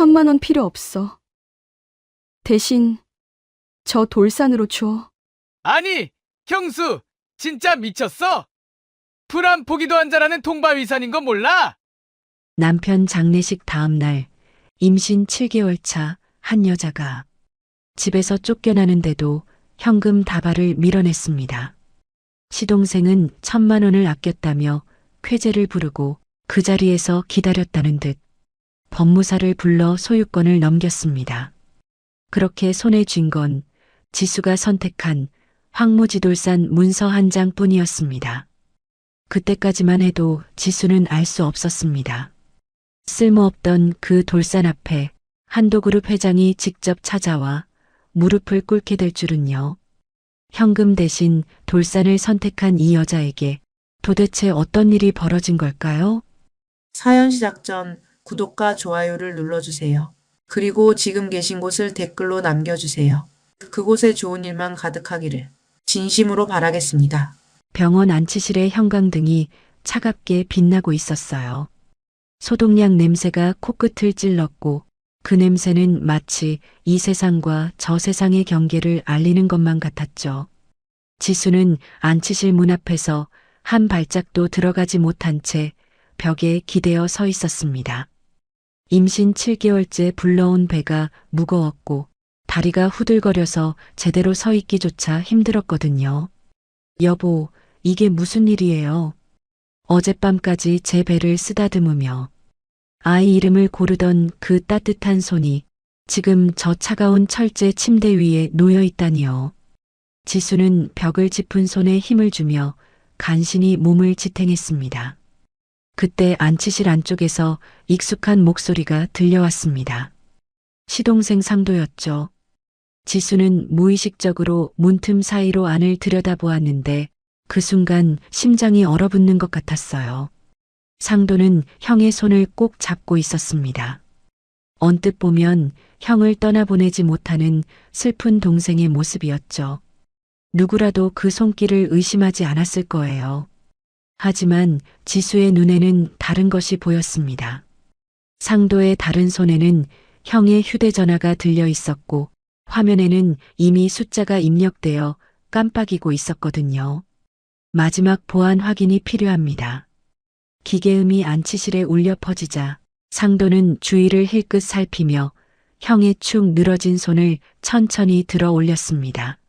1,000만 원 필요 없어. 대신 저 돌산으로 줘. 아니, 형수, 진짜 미쳤어? 불안 보기도 한 자라는 통바위산인 거 몰라? 남편 장례식 다음 날 임신 7개월 차 한 여자가 집에서 쫓겨나는데도 현금 다발을 밀어냈습니다. 시동생은 1,000만 원을 아꼈다며 쾌재를 부르고 그 자리에서 기다렸다는 듯 법무사를 불러 소유권을 넘겼습니다. 그렇게 손에 쥔 건 지수가 선택한 황무지돌산 문서 한 장뿐이었습니다. 그때까지만 해도 지수는 알 수 없었습니다. 쓸모없던 그 돌산 앞에 한도그룹 회장이 직접 찾아와 무릎을 꿇게 될 줄은요. 현금 대신 돌산을 선택한 이 여자에게 도대체 어떤 일이 벌어진 걸까요? 사연 시작 전 구독과 좋아요를 눌러주세요. 그리고 지금 계신 곳을 댓글로 남겨주세요. 그곳에 좋은 일만 가득하기를 진심으로 바라겠습니다. 병원 안치실의 형광등이 차갑게 빛나고 있었어요. 소독약 냄새가 코끝을 찔렀고 그 냄새는 마치 이 세상과 저 세상의 경계를 알리는 것만 같았죠. 지수는 안치실 문 앞에서 한 발짝도 들어가지 못한 채 벽에 기대어 서 있었습니다. 임신 7개월째 불러온 배가 무거웠고 다리가 후들거려서 제대로 서 있기조차 힘들었거든요. 여보, 이게 무슨 일이에요? 어젯밤까지 제 배를 쓰다듬으며 아이 이름을 고르던 그 따뜻한 손이 지금 저 차가운 철제 침대 위에 놓여 있다니요. 지수는 벽을 짚은 손에 힘을 주며 간신히 몸을 지탱했습니다. 그때 안치실 안쪽에서 익숙한 목소리가 들려왔습니다. 시동생 상도였죠. 지수는 무의식적으로 문틈 사이로 안을 들여다보았는데 그 순간 심장이 얼어붙는 것 같았어요. 상도는 형의 손을 꼭 잡고 있었습니다. 언뜻 보면 형을 떠나보내지 못하는 슬픈 동생의 모습이었죠. 누구라도 그 손길을 의심하지 않았을 거예요. 하지만 지수의 눈에는 다른 것이 보였습니다. 상도의 다른 손에는 형의 휴대전화가 들려 있었고 화면에는 이미 숫자가 입력되어 깜빡이고 있었거든요. 마지막 보안 확인이 필요합니다. 기계음이 안치실에 울려 퍼지자 상도는 주위를 힐끗 살피며 형의 축 늘어진 손을 천천히 들어 올렸습니다.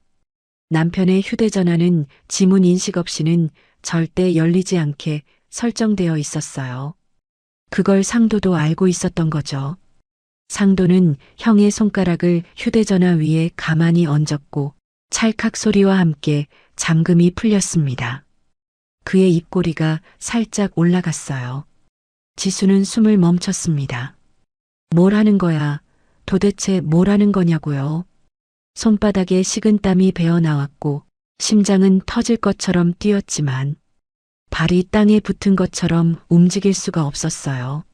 남편의 휴대전화는 지문 인식 없이는 절대 열리지 않게 설정되어 있었어요. 그걸 상도도 알고 있었던 거죠. 상도는 형의 손가락을 휴대전화 위에 가만히 얹었고 찰칵 소리와 함께 잠금이 풀렸습니다. 그의 입꼬리가 살짝 올라갔어요. 지수는 숨을 멈췄습니다. 뭘 하는 거야? 도대체 뭘 하는 거냐고요? 손바닥에 식은땀이 배어나왔고 심장은 터질 것처럼 뛰었지만 발이 땅에 붙은 것처럼 움직일 수가 없었어요.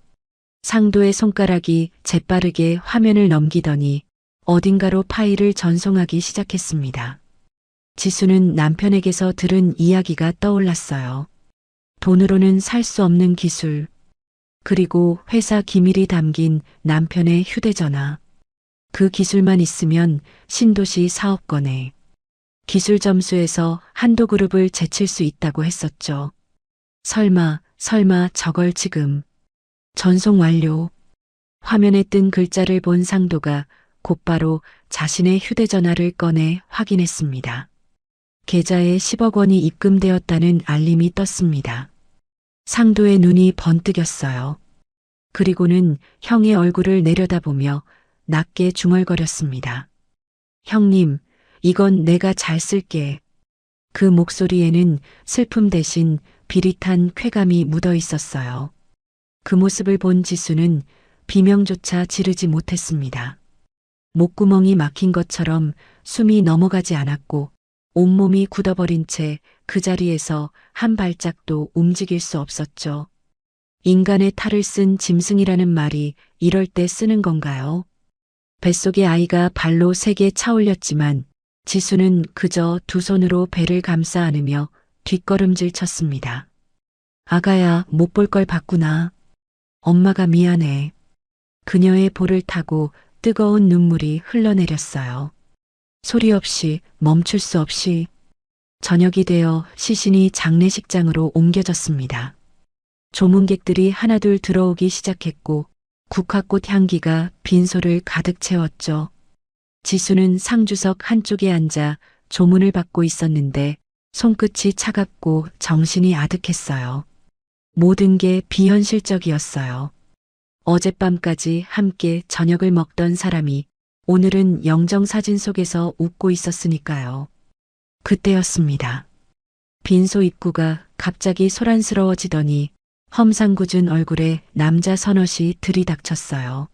상도의 손가락이 재빠르게 화면을 넘기더니 어딘가로 파일을 전송하기 시작했습니다. 지수는 남편에게서 들은 이야기가 떠올랐어요. 돈으로는 살 수 없는 기술, 그리고 회사 기밀이 담긴 남편의 휴대전화. 그 기술만 있으면 신도시 사업권에 기술 점수에서 한도그룹을 제칠 수 있다고 했었죠. 설마 저걸 지금. 전송 완료. 화면에 뜬 글자를 본 상도가 곧바로 자신의 휴대전화를 꺼내 확인했습니다. 계좌에 10억 원이 입금되었다는 알림이 떴습니다. 상도의 눈이 번뜩였어요. 그리고는 형의 얼굴을 내려다보며 낮게 중얼거렸습니다. 형님, 이건 내가 잘 쓸게. 그 목소리에는 슬픔 대신 비릿한 쾌감이 묻어 있었어요. 그 모습을 본 지수는 비명조차 지르지 못했습니다. 목구멍이 막힌 것처럼 숨이 넘어가지 않았고 온몸이 굳어버린 채 그 자리에서 한 발짝도 움직일 수 없었죠. 인간의 탈을 쓴 짐승이라는 말이 이럴 때 쓰는 건가요? 뱃속의 아이가 발로 세게 차올렸지만 지수는 그저 두 손으로 배를 감싸 안으며 뒷걸음질 쳤습니다. 아가야, 못 볼 걸 봤구나. 엄마가 미안해. 그녀의 볼을 타고 뜨거운 눈물이 흘러내렸어요. 소리 없이 멈출 수 없이 저녁이 되어 시신이 장례식장으로 옮겨졌습니다. 조문객들이 하나둘 들어오기 시작했고 국화꽃 향기가 빈소를 가득 채웠죠. 지수는 상주석 한쪽에 앉아 조문을 받고 있었는데 손끝이 차갑고 정신이 아득했어요. 모든 게 비현실적이었어요. 어젯밤까지 함께 저녁을 먹던 사람이 오늘은 영정사진 속에서 웃고 있었으니까요. 그때였습니다. 빈소 입구가 갑자기 소란스러워지더니 험상궂은 얼굴에 남자 서넛이 들이닥쳤어요.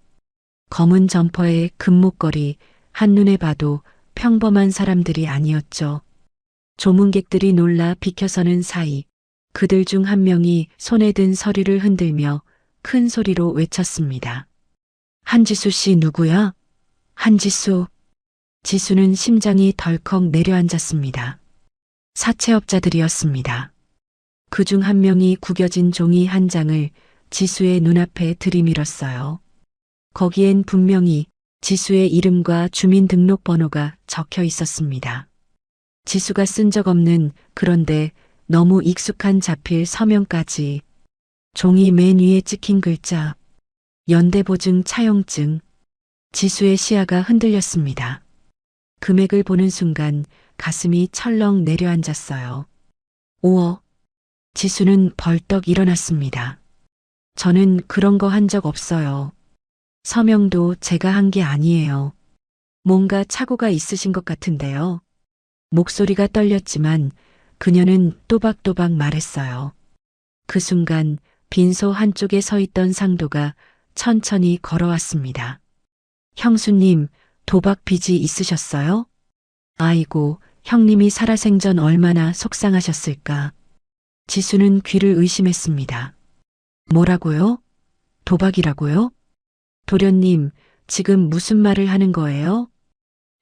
검은 점퍼에 금목걸이, 한눈에 봐도 평범한 사람들이 아니었죠. 조문객들이 놀라 비켜서는 사이 그들 중 한 명이 손에 든 서류를 흔들며 큰 소리로 외쳤습니다. 한지수 씨 누구야? 한지수. 지수는 심장이 덜컥 내려앉았습니다. 사채업자들이었습니다. 그중 한 명이 구겨진 종이 한 장을 지수의 눈앞에 들이밀었어요. 거기엔 분명히 지수의 이름과 주민등록번호가 적혀 있었습니다. 지수가 쓴 적 없는 그런데 너무 익숙한 자필 서명까지. 종이 맨 위에 찍힌 글자. 연대보증 차용증. 지수의 시야가 흔들렸습니다. 금액을 보는 순간 가슴이 철렁 내려앉았어요. 5억. 지수는 벌떡 일어났습니다. 저는 그런 거 한 적 없어요. 서명도 제가 한 게 아니에요. 뭔가 착오가 있으신 것 같은데요. 목소리가 떨렸지만 그녀는 또박또박 말했어요. 그 순간 빈소 한쪽에 서 있던 상도가 천천히 걸어왔습니다. 형수님, 도박 빚이 있으셨어요? 아이고, 형님이 살아생전 얼마나 속상하셨을까. 지수는 귀를 의심했습니다. 뭐라고요? 도박이라고요? 도련님, 지금 무슨 말을 하는 거예요?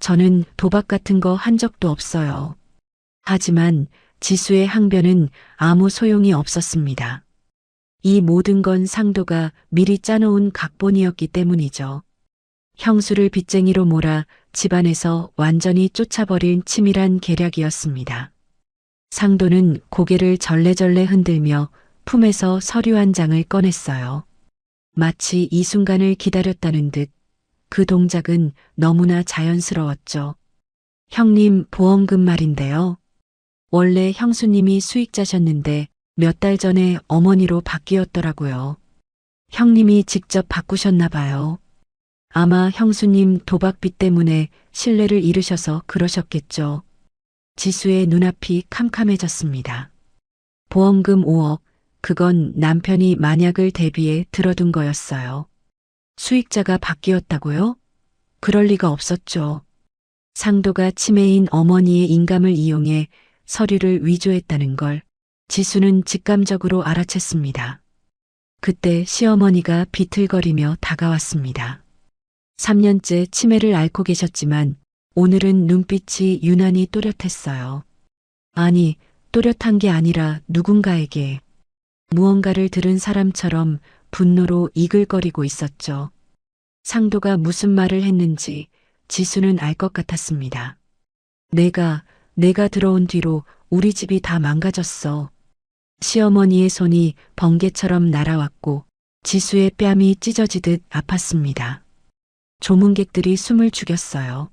저는 도박 같은 거 한 적도 없어요. 하지만 지수의 항변은 아무 소용이 없었습니다. 이 모든 건 상도가 미리 짜놓은 각본이었기 때문이죠. 형수를 빚쟁이로 몰아 집안에서 완전히 쫓아버린 치밀한 계략이었습니다. 상도는 고개를 절레절레 흔들며 품에서 서류 한 장을 꺼냈어요. 마치 이 순간을 기다렸다는 듯 그 동작은 너무나 자연스러웠죠. 형님 보험금 말인데요. 원래 형수님이 수익자셨는데 몇 달 전에 어머니로 바뀌었더라고요. 형님이 직접 바꾸셨나 봐요. 아마 형수님 도박빚 때문에 신뢰를 잃으셔서 그러셨겠죠. 지수의 눈앞이 캄캄해졌습니다. 보험금 5억, 그건 남편이 만약을 대비해 들어둔 거였어요. 수익자가 바뀌었다고요? 그럴 리가 없었죠. 상도가 치매인 어머니의 인감을 이용해 서류를 위조했다는 걸 지수는 직감적으로 알아챘습니다. 그때 시어머니가 비틀거리며 다가왔습니다. 3년째 치매를 앓고 계셨지만 오늘은 눈빛이 유난히 또렷했어요. 아니, 또렷한 게 아니라 누군가에게 무언가를 들은 사람처럼 분노로 이글거리고 있었죠. 상도가 무슨 말을 했는지 지수는 알 것 같았습니다. 내가 들어온 뒤로 우리 집이 다 망가졌어. 시어머니의 손이 번개처럼 날아왔고 지수의 뺨이 찢어지듯 아팠습니다. 조문객들이 숨을 죽였어요.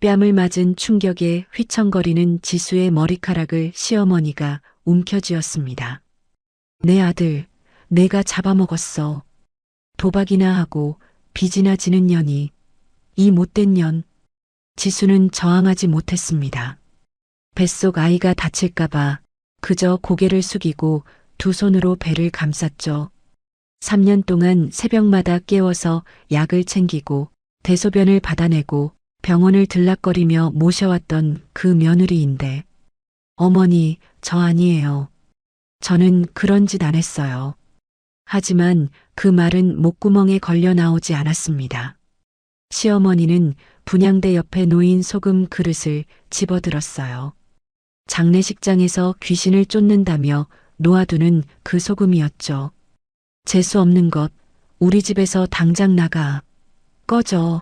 뺨을 맞은 충격에 휘청거리는 지수의 머리카락을 시어머니가 움켜쥐었습니다. 내 아들, 내가 잡아먹었어. 도박이나 하고 빚이나 지는 년이, 이 못된 년. 지수는 저항하지 못했습니다. 뱃속 아이가 다칠까봐 그저 고개를 숙이고 두 손으로 배를 감쌌죠. 3년 동안 새벽마다 깨워서 약을 챙기고 대소변을 받아내고 병원을 들락거리며 모셔왔던 그 며느리인데, 어머니, 저 아니에요. 저는 그런 짓 안 했어요. 하지만 그 말은 목구멍에 걸려 나오지 않았습니다. 시어머니는 분향대 옆에 놓인 소금 그릇을 집어들었어요. 장례식장에서 귀신을 쫓는다며 놓아두는 그 소금이었죠. 재수 없는 것, 우리 집에서 당장 나가. 꺼져.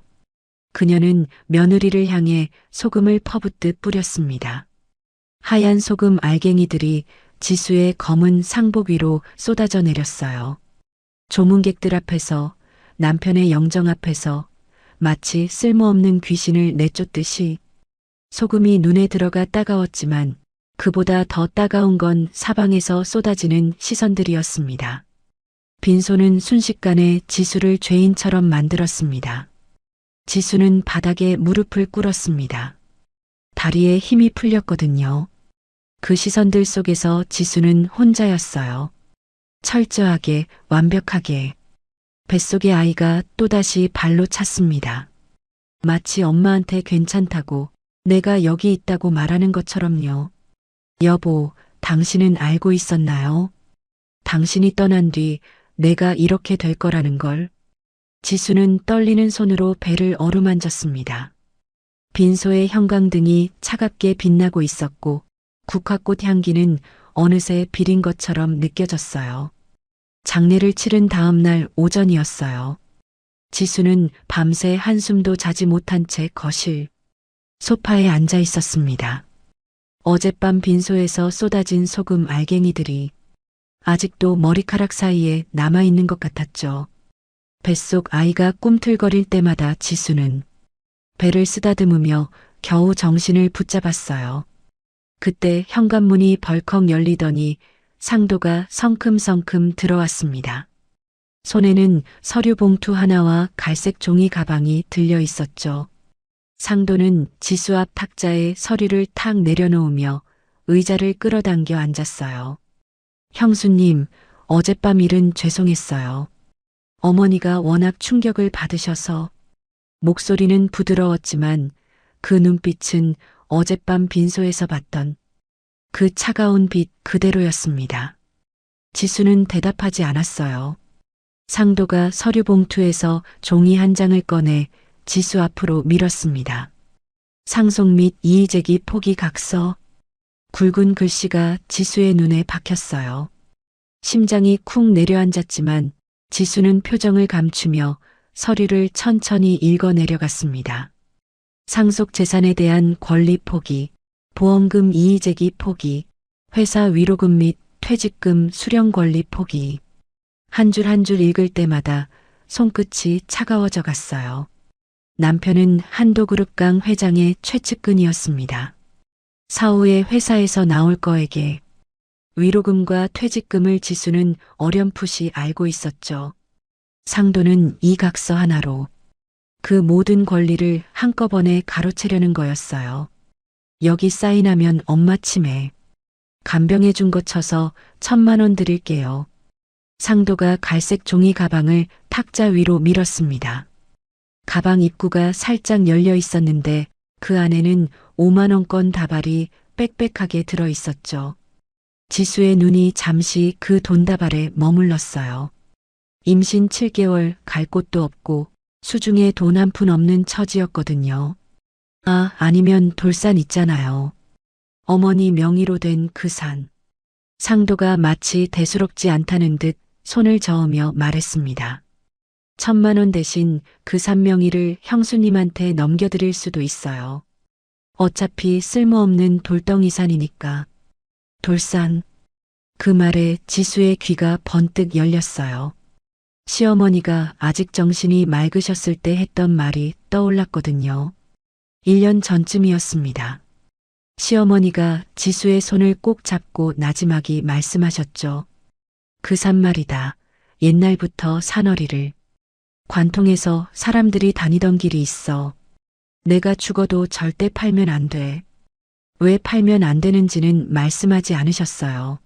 그녀는 며느리를 향해 소금을 퍼붓듯 뿌렸습니다. 하얀 소금 알갱이들이 지수의 검은 상복 위로 쏟아져 내렸어요. 조문객들 앞에서, 남편의 영정 앞에서 마치 쓸모없는 귀신을 내쫓듯이. 소금이 눈에 들어가 따가웠지만 그보다 더 따가운 건 사방에서 쏟아지는 시선들이었습니다. 빈손은 순식간에 지수를 죄인처럼 만들었습니다. 지수는 바닥에 무릎을 꿇었습니다. 다리에 힘이 풀렸거든요. 그 시선들 속에서 지수는 혼자였어요. 철저하게, 완벽하게. 뱃속의 아이가 또다시 발로 찼습니다. 마치 엄마한테 괜찮다고, 내가 여기 있다고 말하는 것처럼요. 여보, 당신은 알고 있었나요? 당신이 떠난 뒤 내가 이렇게 될 거라는 걸. 지수는 떨리는 손으로 배를 어루만졌습니다. 빈소의 형광등이 차갑게 빛나고 있었고 국화꽃 향기는 어느새 비린 것처럼 느껴졌어요. 장례를 치른 다음 날 오전이었어요. 지수는 밤새 한숨도 자지 못한 채 거실 소파에 앉아 있었습니다. 어젯밤 빈소에서 쏟아진 소금 알갱이들이 아직도 머리카락 사이에 남아있는 것 같았죠. 뱃속 아이가 꿈틀거릴 때마다 지수는 배를 쓰다듬으며 겨우 정신을 붙잡았어요. 그때 현관문이 벌컥 열리더니 상도가 성큼성큼 들어왔습니다. 손에는 서류 봉투 하나와 갈색 종이 가방이 들려 있었죠. 상도는 지수 앞 탁자에 서류를 탁 내려놓으며 의자를 끌어당겨 앉았어요. 형수님, 어젯밤 일은 죄송했어요. 어머니가 워낙 충격을 받으셔서. 목소리는 부드러웠지만 그 눈빛은 어젯밤 빈소에서 봤던 그 차가운 빛 그대로였습니다. 지수는 대답하지 않았어요. 상도가 서류 봉투에서 종이 한 장을 꺼내 지수 앞으로 밀었습니다. 상속 및 이의제기 포기 각서. 굵은 글씨가 지수의 눈에 박혔어요. 심장이 쿵 내려앉았지만 지수는 표정을 감추며 서류를 천천히 읽어 내려갔습니다. 상속 재산에 대한 권리 포기, 보험금 이의제기 포기, 회사 위로금 및 퇴직금 수령 권리 포기. 한 줄 한 줄 읽을 때마다 손끝이 차가워져 갔어요. 남편은 한도그룹강 회장의 최측근이었습니다. 사후에 회사에서 나올 거에게 위로금과 퇴직금을 지수는 어렴풋이 알고 있었죠. 상도는 이 각서 하나로 그 모든 권리를 한꺼번에 가로채려는 거였어요. 여기 사인하면 엄마 치매. 간병해 준 거 쳐서 1,000만 원 드릴게요. 상도가 갈색 종이 가방을 탁자 위로 밀었습니다. 가방 입구가 살짝 열려 있었는데 그 안에는 5만 원권 다발이 빽빽하게 들어 있었죠. 지수의 눈이 잠시 그 돈다발에 머물렀어요. 임신 7개월 갈 곳도 없고 수중에 돈 한 푼 없는 처지였거든요. 아니면 돌산 있잖아요. 어머니 명의로 된 그 산. 상도가 마치 대수롭지 않다는 듯 손을 저으며 말했습니다. 1,000만 원 대신 그 산 명의를 형수님한테 넘겨드릴 수도 있어요. 어차피 쓸모없는 돌덩이 산이니까. 돌산. 그 말에 지수의 귀가 번뜩 열렸어요. 시어머니가 아직 정신이 맑으셨을 때 했던 말이 떠올랐거든요. 1년 전쯤이었습니다. 시어머니가 지수의 손을 꼭 잡고 나지막이 말씀하셨죠. 그 산 말이다. 옛날부터 산허리를. 관통해서 사람들이 다니던 길이 있어. 내가 죽어도 절대 팔면 안 돼. 왜 팔면 안 되는지는 말씀하지 않으셨어요.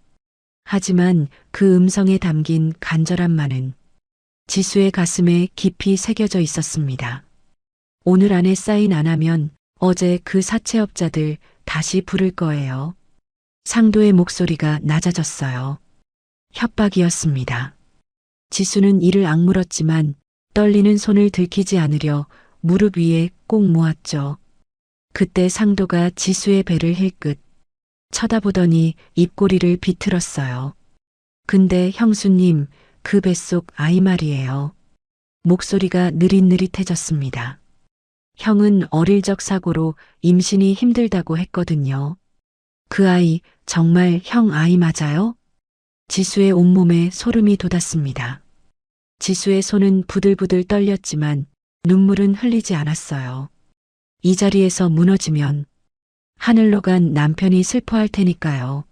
하지만 그 음성에 담긴 간절함만은 지수의 가슴에 깊이 새겨져 있었습니다. 오늘 안에 사인 안 하면 어제 그 사채업자들 다시 부를 거예요. 상도의 목소리가 낮아졌어요. 협박이었습니다. 지수는 이를 악물었지만 떨리는 손을 들키지 않으려 무릎 위에 꼭 모았죠. 그때 상도가 지수의 배를 힐끗 쳐다보더니 입꼬리를 비틀었어요. 근데 형수님, 그 뱃속 아이 말이에요. 목소리가 느릿느릿해졌습니다. 형은 어릴 적 사고로 임신이 힘들다고 했거든요. 그 아이 정말 형 아이 맞아요? 지수의 온몸에 소름이 돋았습니다. 지수의 손은 부들부들 떨렸지만 눈물은 흘리지 않았어요. 이 자리에서 무너지면 하늘로 간 남편이 슬퍼할 테니까요.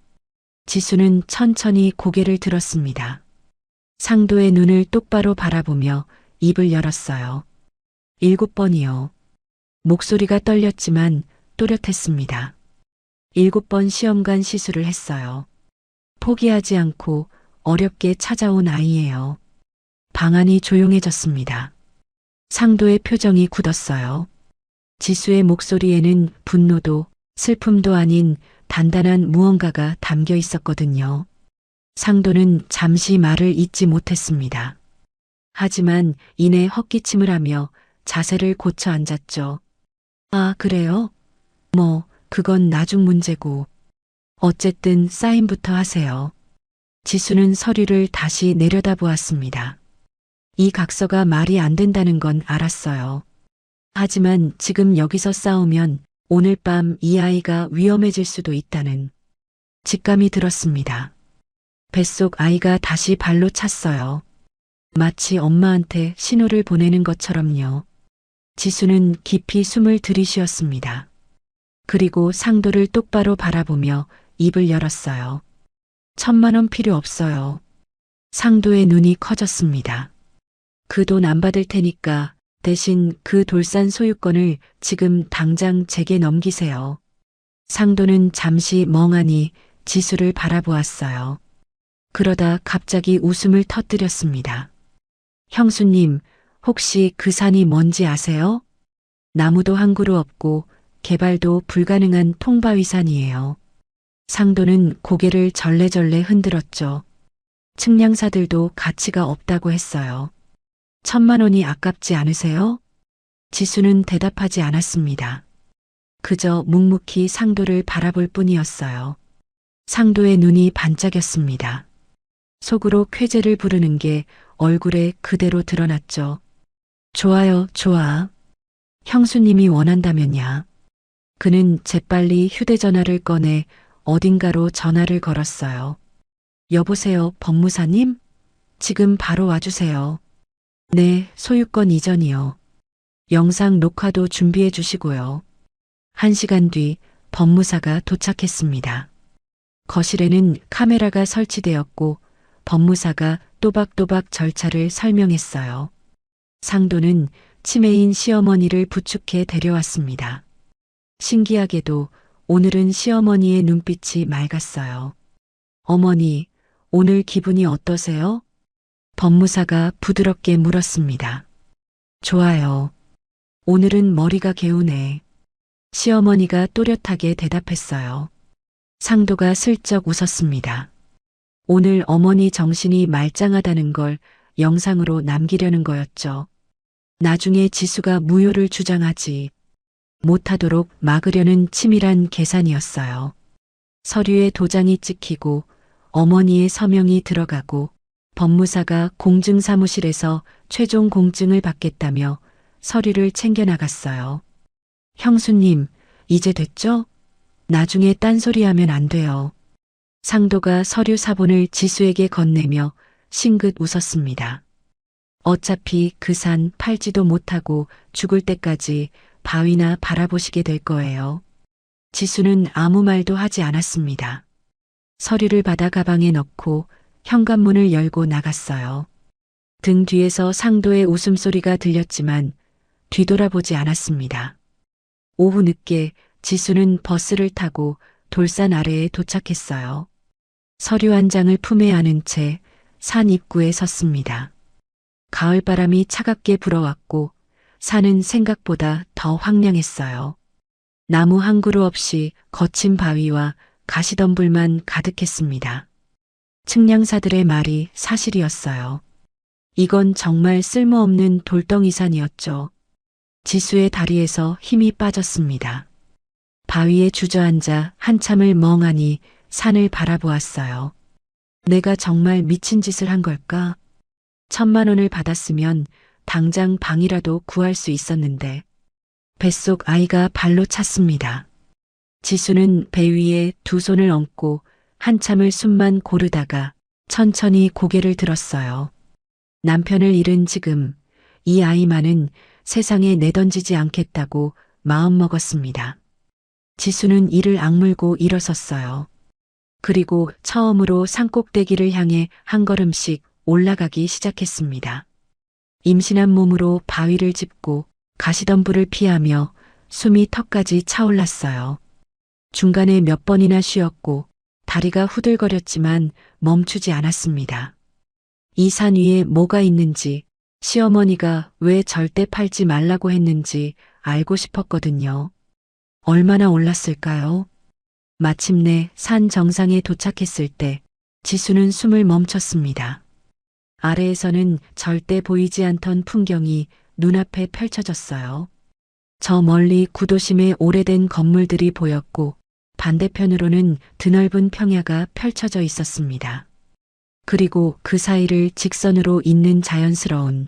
지수는 천천히 고개를 들었습니다. 상도의 눈을 똑바로 바라보며 입을 열었어요. 7번이요. 목소리가 떨렸지만 또렷했습니다. 7번 시험관 시술을 했어요. 포기하지 않고 어렵게 찾아온 아이예요. 방안이 조용해졌습니다. 상도의 표정이 굳었어요. 지수의 목소리에는 분노도 슬픔도 아닌 단단한 무언가가 담겨 있었거든요. 상도는 잠시 말을 잇지 못했습니다. 하지만 이내 헛기침을 하며 자세를 고쳐 앉았죠. 아, 그래요? 그건 나중 문제고. 어쨌든 사인부터 하세요. 지수는 서류를 다시 내려다보았습니다. 이 각서가 말이 안 된다는 건 알았어요. 하지만 지금 여기서 싸우면 오늘 밤 이 아이가 위험해질 수도 있다는 직감이 들었습니다. 뱃속 아이가 다시 발로 찼어요. 마치 엄마한테 신호를 보내는 것처럼요. 지수는 깊이 숨을 들이쉬었습니다. 그리고 상도를 똑바로 바라보며 입을 열었어요. 1,000만 원 필요 없어요. 상도의 눈이 커졌습니다. 그 돈 안 받을 테니까 대신 그 돌산 소유권을 지금 당장 제게 넘기세요. 상도는 잠시 멍하니 지수를 바라보았어요. 그러다 갑자기 웃음을 터뜨렸습니다. 형수님, 혹시 그 산이 뭔지 아세요? 나무도 한 그루 없고 개발도 불가능한 통바위산이에요. 상도는 고개를 절레절레 흔들었죠. 측량사들도 가치가 없다고 했어요. 1,000만 원이 아깝지 않으세요? 지수는 대답하지 않았습니다. 그저 묵묵히 상도를 바라볼 뿐이었어요. 상도의 눈이 반짝였습니다. 속으로 쾌재를 부르는 게 얼굴에 그대로 드러났죠. 좋아요, 좋아. 형수님이 원한다면야. 그는 재빨리 휴대전화를 꺼내 어딘가로 전화를 걸었어요. 여보세요, 법무사님? 지금 바로 와주세요. 네, 소유권 이전이요. 영상 녹화도 준비해 주시고요. 1시간 뒤 법무사가 도착했습니다. 거실에는 카메라가 설치되었고 법무사가 또박또박 절차를 설명했어요. 상도는 치매인 시어머니를 부축해 데려왔습니다. 신기하게도 오늘은 시어머니의 눈빛이 맑았어요. 어머니, 오늘 기분이 어떠세요? 법무사가 부드럽게 물었습니다. 좋아요. 오늘은 머리가 개우네. 시어머니가 또렷하게 대답했어요. 상도가 슬쩍 웃었습니다. 오늘 어머니 정신이 말짱하다는 걸 영상으로 남기려는 거였죠. 나중에 지수가 무효를 주장하지 못하도록 막으려는 치밀한 계산이었어요. 서류에 도장이 찍히고 어머니의 서명이 들어가고 법무사가 공증사무실에서 최종 공증을 받겠다며 서류를 챙겨나갔어요. 형수님, 이제 됐죠? 나중에 딴소리하면 안 돼요. 상도가 서류 사본을 지수에게 건네며 싱긋 웃었습니다. 어차피 그 산 팔지도 못하고 죽을 때까지 바위나 바라보시게 될 거예요. 지수는 아무 말도 하지 않았습니다. 서류를 받아 가방에 넣고 현관문을 열고 나갔어요. 등 뒤에서 상도의 웃음소리가 들렸지만 뒤돌아보지 않았습니다. 오후 늦게 지수는 버스를 타고 돌산 아래에 도착했어요. 서류 한 장을 품에 안은 채 산 입구에 섰습니다. 가을바람이 차갑게 불어왔고 산은 생각보다 더 황량했어요. 나무 한 그루 없이 거친 바위와 가시덤불만 가득했습니다. 측량사들의 말이 사실이었어요. 이건 정말 쓸모없는 돌덩이산이었죠. 지수의 다리에서 힘이 빠졌습니다. 바위에 주저앉아 한참을 멍하니 산을 바라보았어요. 내가 정말 미친 짓을 한 걸까? 1,000만 원을 받았으면 당장 방이라도 구할 수 있었는데 뱃속 아이가 발로 찼습니다. 지수는 배 위에 두 손을 얹고 한참을 숨만 고르다가 천천히 고개를 들었어요. 남편을 잃은 지금 이 아이만은 세상에 내던지지 않겠다고 마음먹었습니다. 지수는 이를 악물고 일어섰어요. 그리고 처음으로 산꼭대기를 향해 한 걸음씩 올라가기 시작했습니다. 임신한 몸으로 바위를 짚고 가시덤불을 피하며 숨이 턱까지 차올랐어요. 중간에 몇 번이나 쉬었고 다리가 후들거렸지만 멈추지 않았습니다. 이 산 위에 뭐가 있는지, 시어머니가 왜 절대 팔지 말라고 했는지 알고 싶었거든요. 얼마나 올랐을까요? 마침내 산 정상에 도착했을 때 지수는 숨을 멈췄습니다. 아래에서는 절대 보이지 않던 풍경이 눈앞에 펼쳐졌어요. 저 멀리 구도심의 오래된 건물들이 보였고 반대편으로는 드넓은 평야가 펼쳐져 있었습니다. 그리고 그 사이를 직선으로 잇는 자연스러운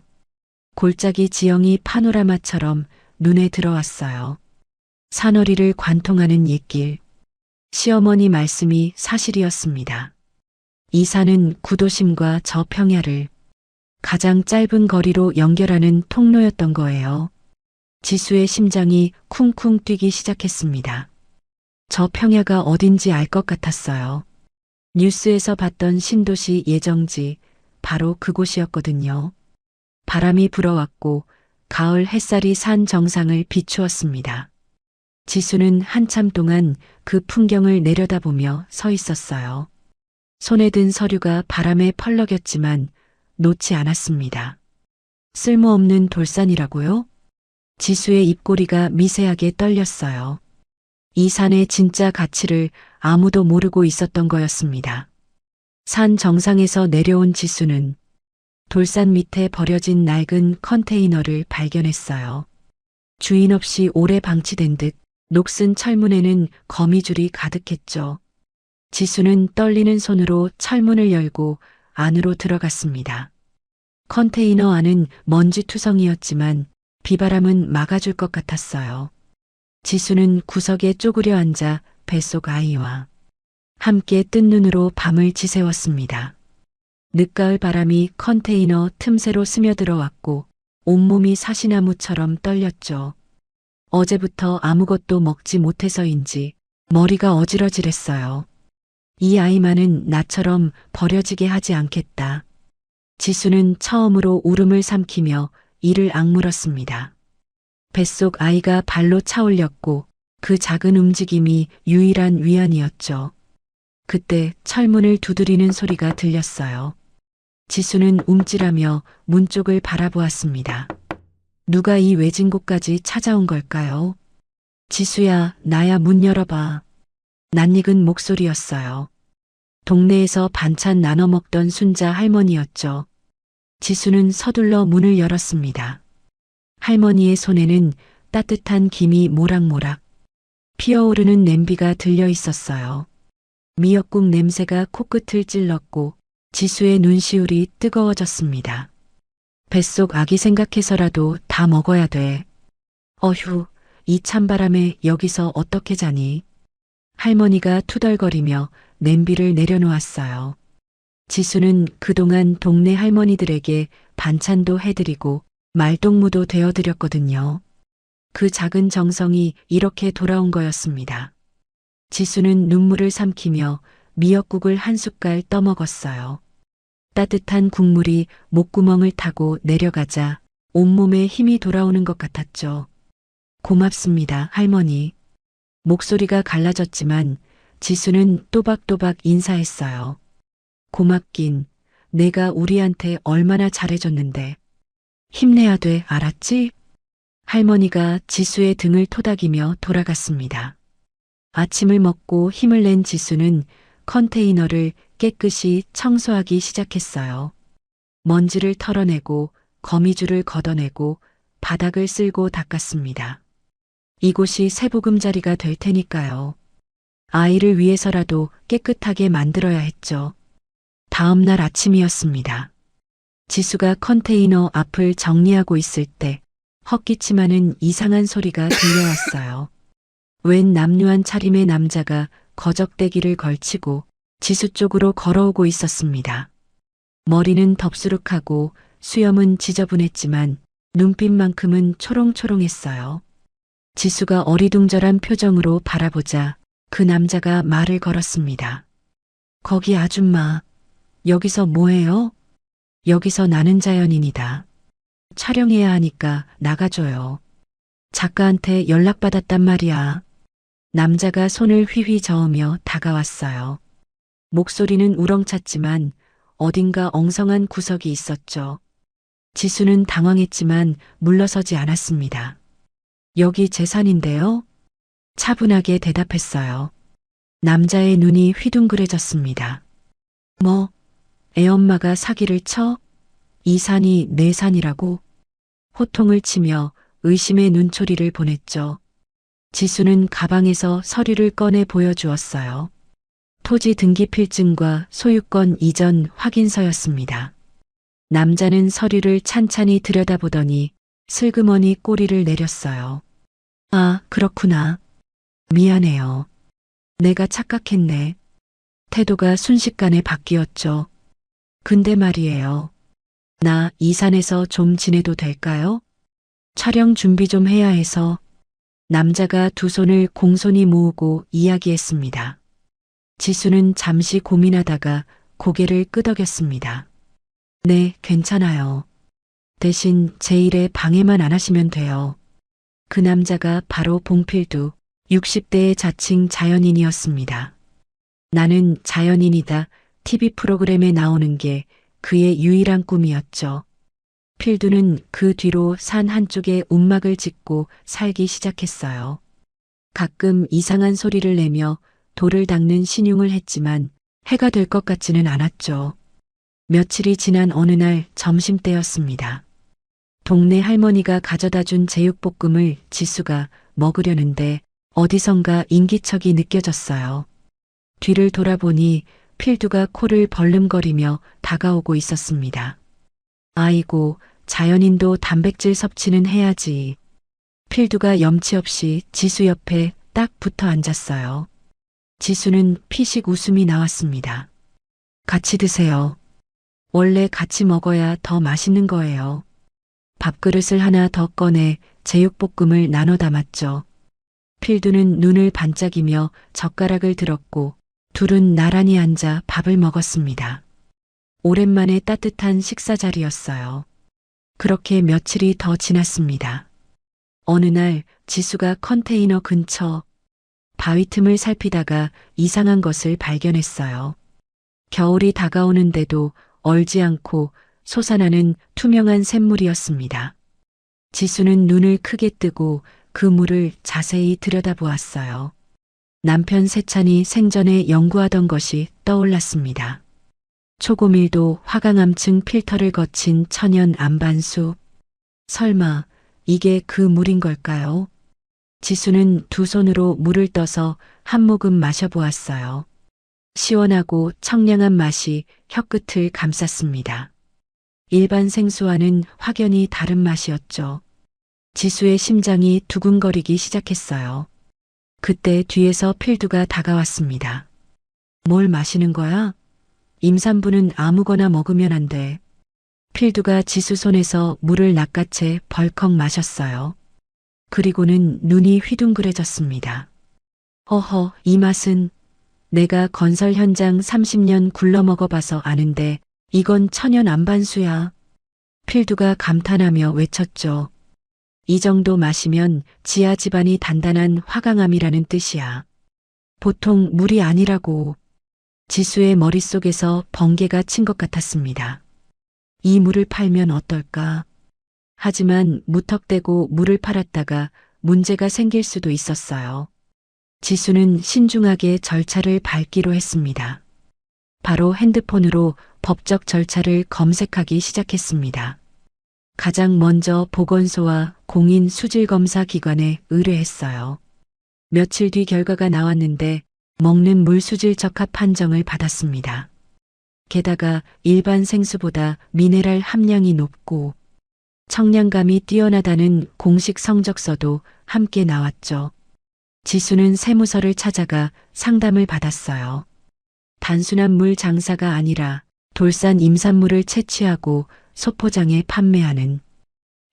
골짜기 지형이 파노라마처럼 눈에 들어왔어요. 산허리를 관통하는 옛길. 시어머니 말씀이 사실이었습니다. 이 산은 구도심과 저 평야를 가장 짧은 거리로 연결하는 통로였던 거예요. 지수의 심장이 쿵쿵 뛰기 시작했습니다. 저 평야가 어딘지 알 것 같았어요. 뉴스에서 봤던 신도시 예정지, 바로 그곳이었거든요. 바람이 불어왔고 가을 햇살이 산 정상을 비추었습니다. 지수는 한참 동안 그 풍경을 내려다보며 서 있었어요. 손에 든 서류가 바람에 펄럭였지만 놓지 않았습니다. 쓸모없는 돌산이라고요? 지수의 입꼬리가 미세하게 떨렸어요. 이 산의 진짜 가치를 아무도 모르고 있었던 거였습니다. 산 정상에서 내려온 지수는 돌산 밑에 버려진 낡은 컨테이너를 발견했어요. 주인 없이 오래 방치된 듯 녹슨 철문에는 거미줄이 가득했죠. 지수는 떨리는 손으로 철문을 열고 안으로 들어갔습니다. 컨테이너 안은 먼지투성이었지만 비바람은 막아줄 것 같았어요. 지수는 구석에 쪼그려 앉아 뱃속 아이와 함께 뜬 눈으로 밤을 지새웠습니다. 늦가을 바람이 컨테이너 틈새로 스며들어왔고 온몸이 사시나무처럼 떨렸죠. 어제부터 아무것도 먹지 못해서인지 머리가 어지러질했어요. 이 아이만은 나처럼 버려지게 하지 않겠다. 지수는 처음으로 울음을 삼키며 이를 악물었습니다. 뱃속 아이가 발로 차올렸고 그 작은 움직임이 유일한 위안이었죠. 그때 철문을 두드리는 소리가 들렸어요. 지수는 움찔하며 문 쪽을 바라보았습니다. 누가 이 외진 곳까지 찾아온 걸까요? 지수야, 나야, 문 열어봐. 낯익은 목소리였어요. 동네에서 반찬 나눠 먹던 순자 할머니였죠. 지수는 서둘러 문을 열었습니다. 할머니의 손에는 따뜻한 김이 모락모락 피어오르는 냄비가 들려 있었어요. 미역국 냄새가 코끝을 찔렀고 지수의 눈시울이 뜨거워졌습니다. 뱃속 아기 생각해서라도 다 먹어야 돼. 어휴, 이 찬바람에 여기서 어떻게 자니? 할머니가 투덜거리며 냄비를 내려놓았어요. 지수는 그동안 동네 할머니들에게 반찬도 해드리고 말동무도 되어드렸거든요. 그 작은 정성이 이렇게 돌아온 거였습니다. 지수는 눈물을 삼키며 미역국을 한 숟갈 떠먹었어요. 따뜻한 국물이 목구멍을 타고 내려가자 온몸에 힘이 돌아오는 것 같았죠. 고맙습니다, 할머니. 목소리가 갈라졌지만 지수는 또박또박 인사했어요. 고맙긴, 내가 우리한테 얼마나 잘해줬는데. 힘내야 돼, 알았지? 할머니가 지수의 등을 토닥이며 돌아갔습니다. 아침을 먹고 힘을 낸 지수는 컨테이너를 깨끗이 청소하기 시작했어요. 먼지를 털어내고 거미줄을 걷어내고 바닥을 쓸고 닦았습니다. 이곳이 새 보금자리가 될 테니까요. 아이를 위해서라도 깨끗하게 만들어야 했죠. 다음 날 아침이었습니다. 지수가 컨테이너 앞을 정리하고 있을 때 헛기침하는 이상한 소리가 들려왔어요. 웬 남루한 차림의 남자가 거적대기를 걸치고 지수 쪽으로 걸어오고 있었습니다. 머리는 덥수룩하고 수염은 지저분했지만 눈빛만큼은 초롱초롱했어요. 지수가 어리둥절한 표정으로 바라보자 그 남자가 말을 걸었습니다. 거기 아줌마, 여기서 뭐해요? 여기서 나는 자연인이다. 촬영해야 하니까 나가줘요. 작가한테 연락받았단 말이야. 남자가 손을 휘휘 저으며 다가왔어요. 목소리는 우렁찼지만 어딘가 엉성한 구석이 있었죠. 지수는 당황했지만 물러서지 않았습니다. 여기 제 산인데요? 차분하게 대답했어요. 남자의 눈이 휘둥그레졌습니다. 뭐, 애엄마가 사기를 쳐? 이 산이 내 산이라고? 호통을 치며 의심의 눈초리를 보냈죠. 지수는 가방에서 서류를 꺼내 보여주었어요. 토지 등기 필증과 소유권 이전 확인서였습니다. 남자는 서류를 찬찬히 들여다보더니 슬그머니 꼬리를 내렸어요. 아, 그렇구나. 미안해요. 내가 착각했네. 태도가 순식간에 바뀌었죠. 근데 말이에요. 나 이 산에서 좀 지내도 될까요? 촬영 준비 좀 해야 해서. 남자가 두 손을 공손히 모으고 이야기했습니다. 지수는 잠시 고민하다가 고개를 끄덕였습니다. 네, 괜찮아요. 대신 제 일에 방해만 안 하시면 돼요. 그 남자가 바로 봉필두 60대의 자칭 자연인이었습니다. 나는 자연인이다 TV 프로그램에 나오는 게 그의 유일한 꿈이었죠. 필두는 그 뒤로 산 한쪽에 움막을 짓고 살기 시작했어요. 가끔 이상한 소리를 내며 돌을 닦는 신용을 했지만 해가 될 것 같지는 않았죠. 며칠이 지난 어느 날 점심때였습니다. 동네 할머니가 가져다 준 제육볶음을 지수가 먹으려는데 어디선가 인기척이 느껴졌어요. 뒤를 돌아보니 필두가 코를 벌름거리며 다가오고 있었습니다. 아이고, 자연인도 단백질 섭취는 해야지. 필두가 염치 없이 지수 옆에 딱 붙어 앉았어요. 지수는 피식 웃음이 나왔습니다. 같이 드세요. 원래 같이 먹어야 더 맛있는 거예요. 밥그릇을 하나 더 꺼내 제육볶음을 나눠 담았죠. 필두는 눈을 반짝이며 젓가락을 들었고 둘은 나란히 앉아 밥을 먹었습니다. 오랜만에 따뜻한 식사 자리였어요. 그렇게 며칠이 더 지났습니다. 어느 날 지수가 컨테이너 근처 바위 틈을 살피다가 이상한 것을 발견했어요. 겨울이 다가오는데도 얼지 않고 솟아나는 투명한 샘물이었습니다. 지수는 눈을 크게 뜨고 그 물을 자세히 들여다보았어요. 남편 세찬이 생전에 연구하던 것이 떠올랐습니다. 초고밀도 화강암층 필터를 거친 천연 안반수. 설마 이게 그 물인 걸까요? 지수는 두 손으로 물을 떠서 한 모금 마셔보았어요. 시원하고 청량한 맛이 혀끝을 감쌌습니다. 일반 생수와는 확연히 다른 맛이었죠. 지수의 심장이 두근거리기 시작했어요. 그때 뒤에서 필두가 다가왔습니다. 뭘 마시는 거야? 임산부는 아무거나 먹으면 안 돼. 필두가 지수 손에서 물을 낚아채 벌컥 마셨어요. 그리고는 눈이 휘둥그레졌습니다. 허허, 이 맛은 내가 건설 현장 30년 굴러 먹어봐서 아는데 이건 천연 안반수야. 필두가 감탄하며 외쳤죠. 이 정도 마시면 지하 집안이 단단한 화강암이라는 뜻이야. 보통 물이 아니라고. 지수의 머릿속에서 번개가 친 것 같았습니다. 이 물을 팔면 어떨까? 하지만 무턱대고 물을 팔았다가 문제가 생길 수도 있었어요. 지수는 신중하게 절차를 밟기로 했습니다. 바로 핸드폰으로 법적 절차를 검색하기 시작했습니다. 가장 먼저 보건소와 공인수질검사기관에 의뢰했어요. 며칠 뒤 결과가 나왔는데 먹는 물 수질 적합 판정을 받았습니다. 게다가 일반 생수보다 미네랄 함량이 높고 청량감이 뛰어나다는 공식 성적서도 함께 나왔죠. 지수는 세무서를 찾아가 상담을 받았어요. 단순한 물 장사가 아니라 돌산 임산물을 채취하고 소포장에 판매하는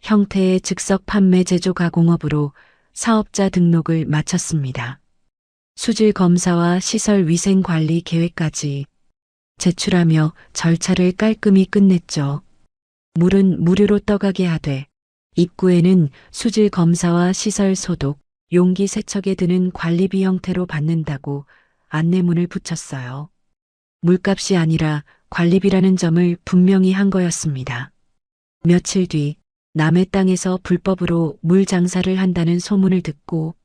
형태의 즉석 판매 제조 가공업으로 사업자 등록을 마쳤습니다. 수질 검사와 시설 위생 관리 계획까지 제출하며 절차를 깔끔히 끝냈죠. 물은 무료로 떠가게 하되 입구에는 수질 검사와 시설 소독, 용기 세척에 드는 관리비 형태로 받는다고 안내문을 붙였어요. 물값이 아니라 관리비라는 점을 분명히 한 거였습니다. 며칠 뒤 남의 땅에서 불법으로 물 장사를 한다는 소문을 듣고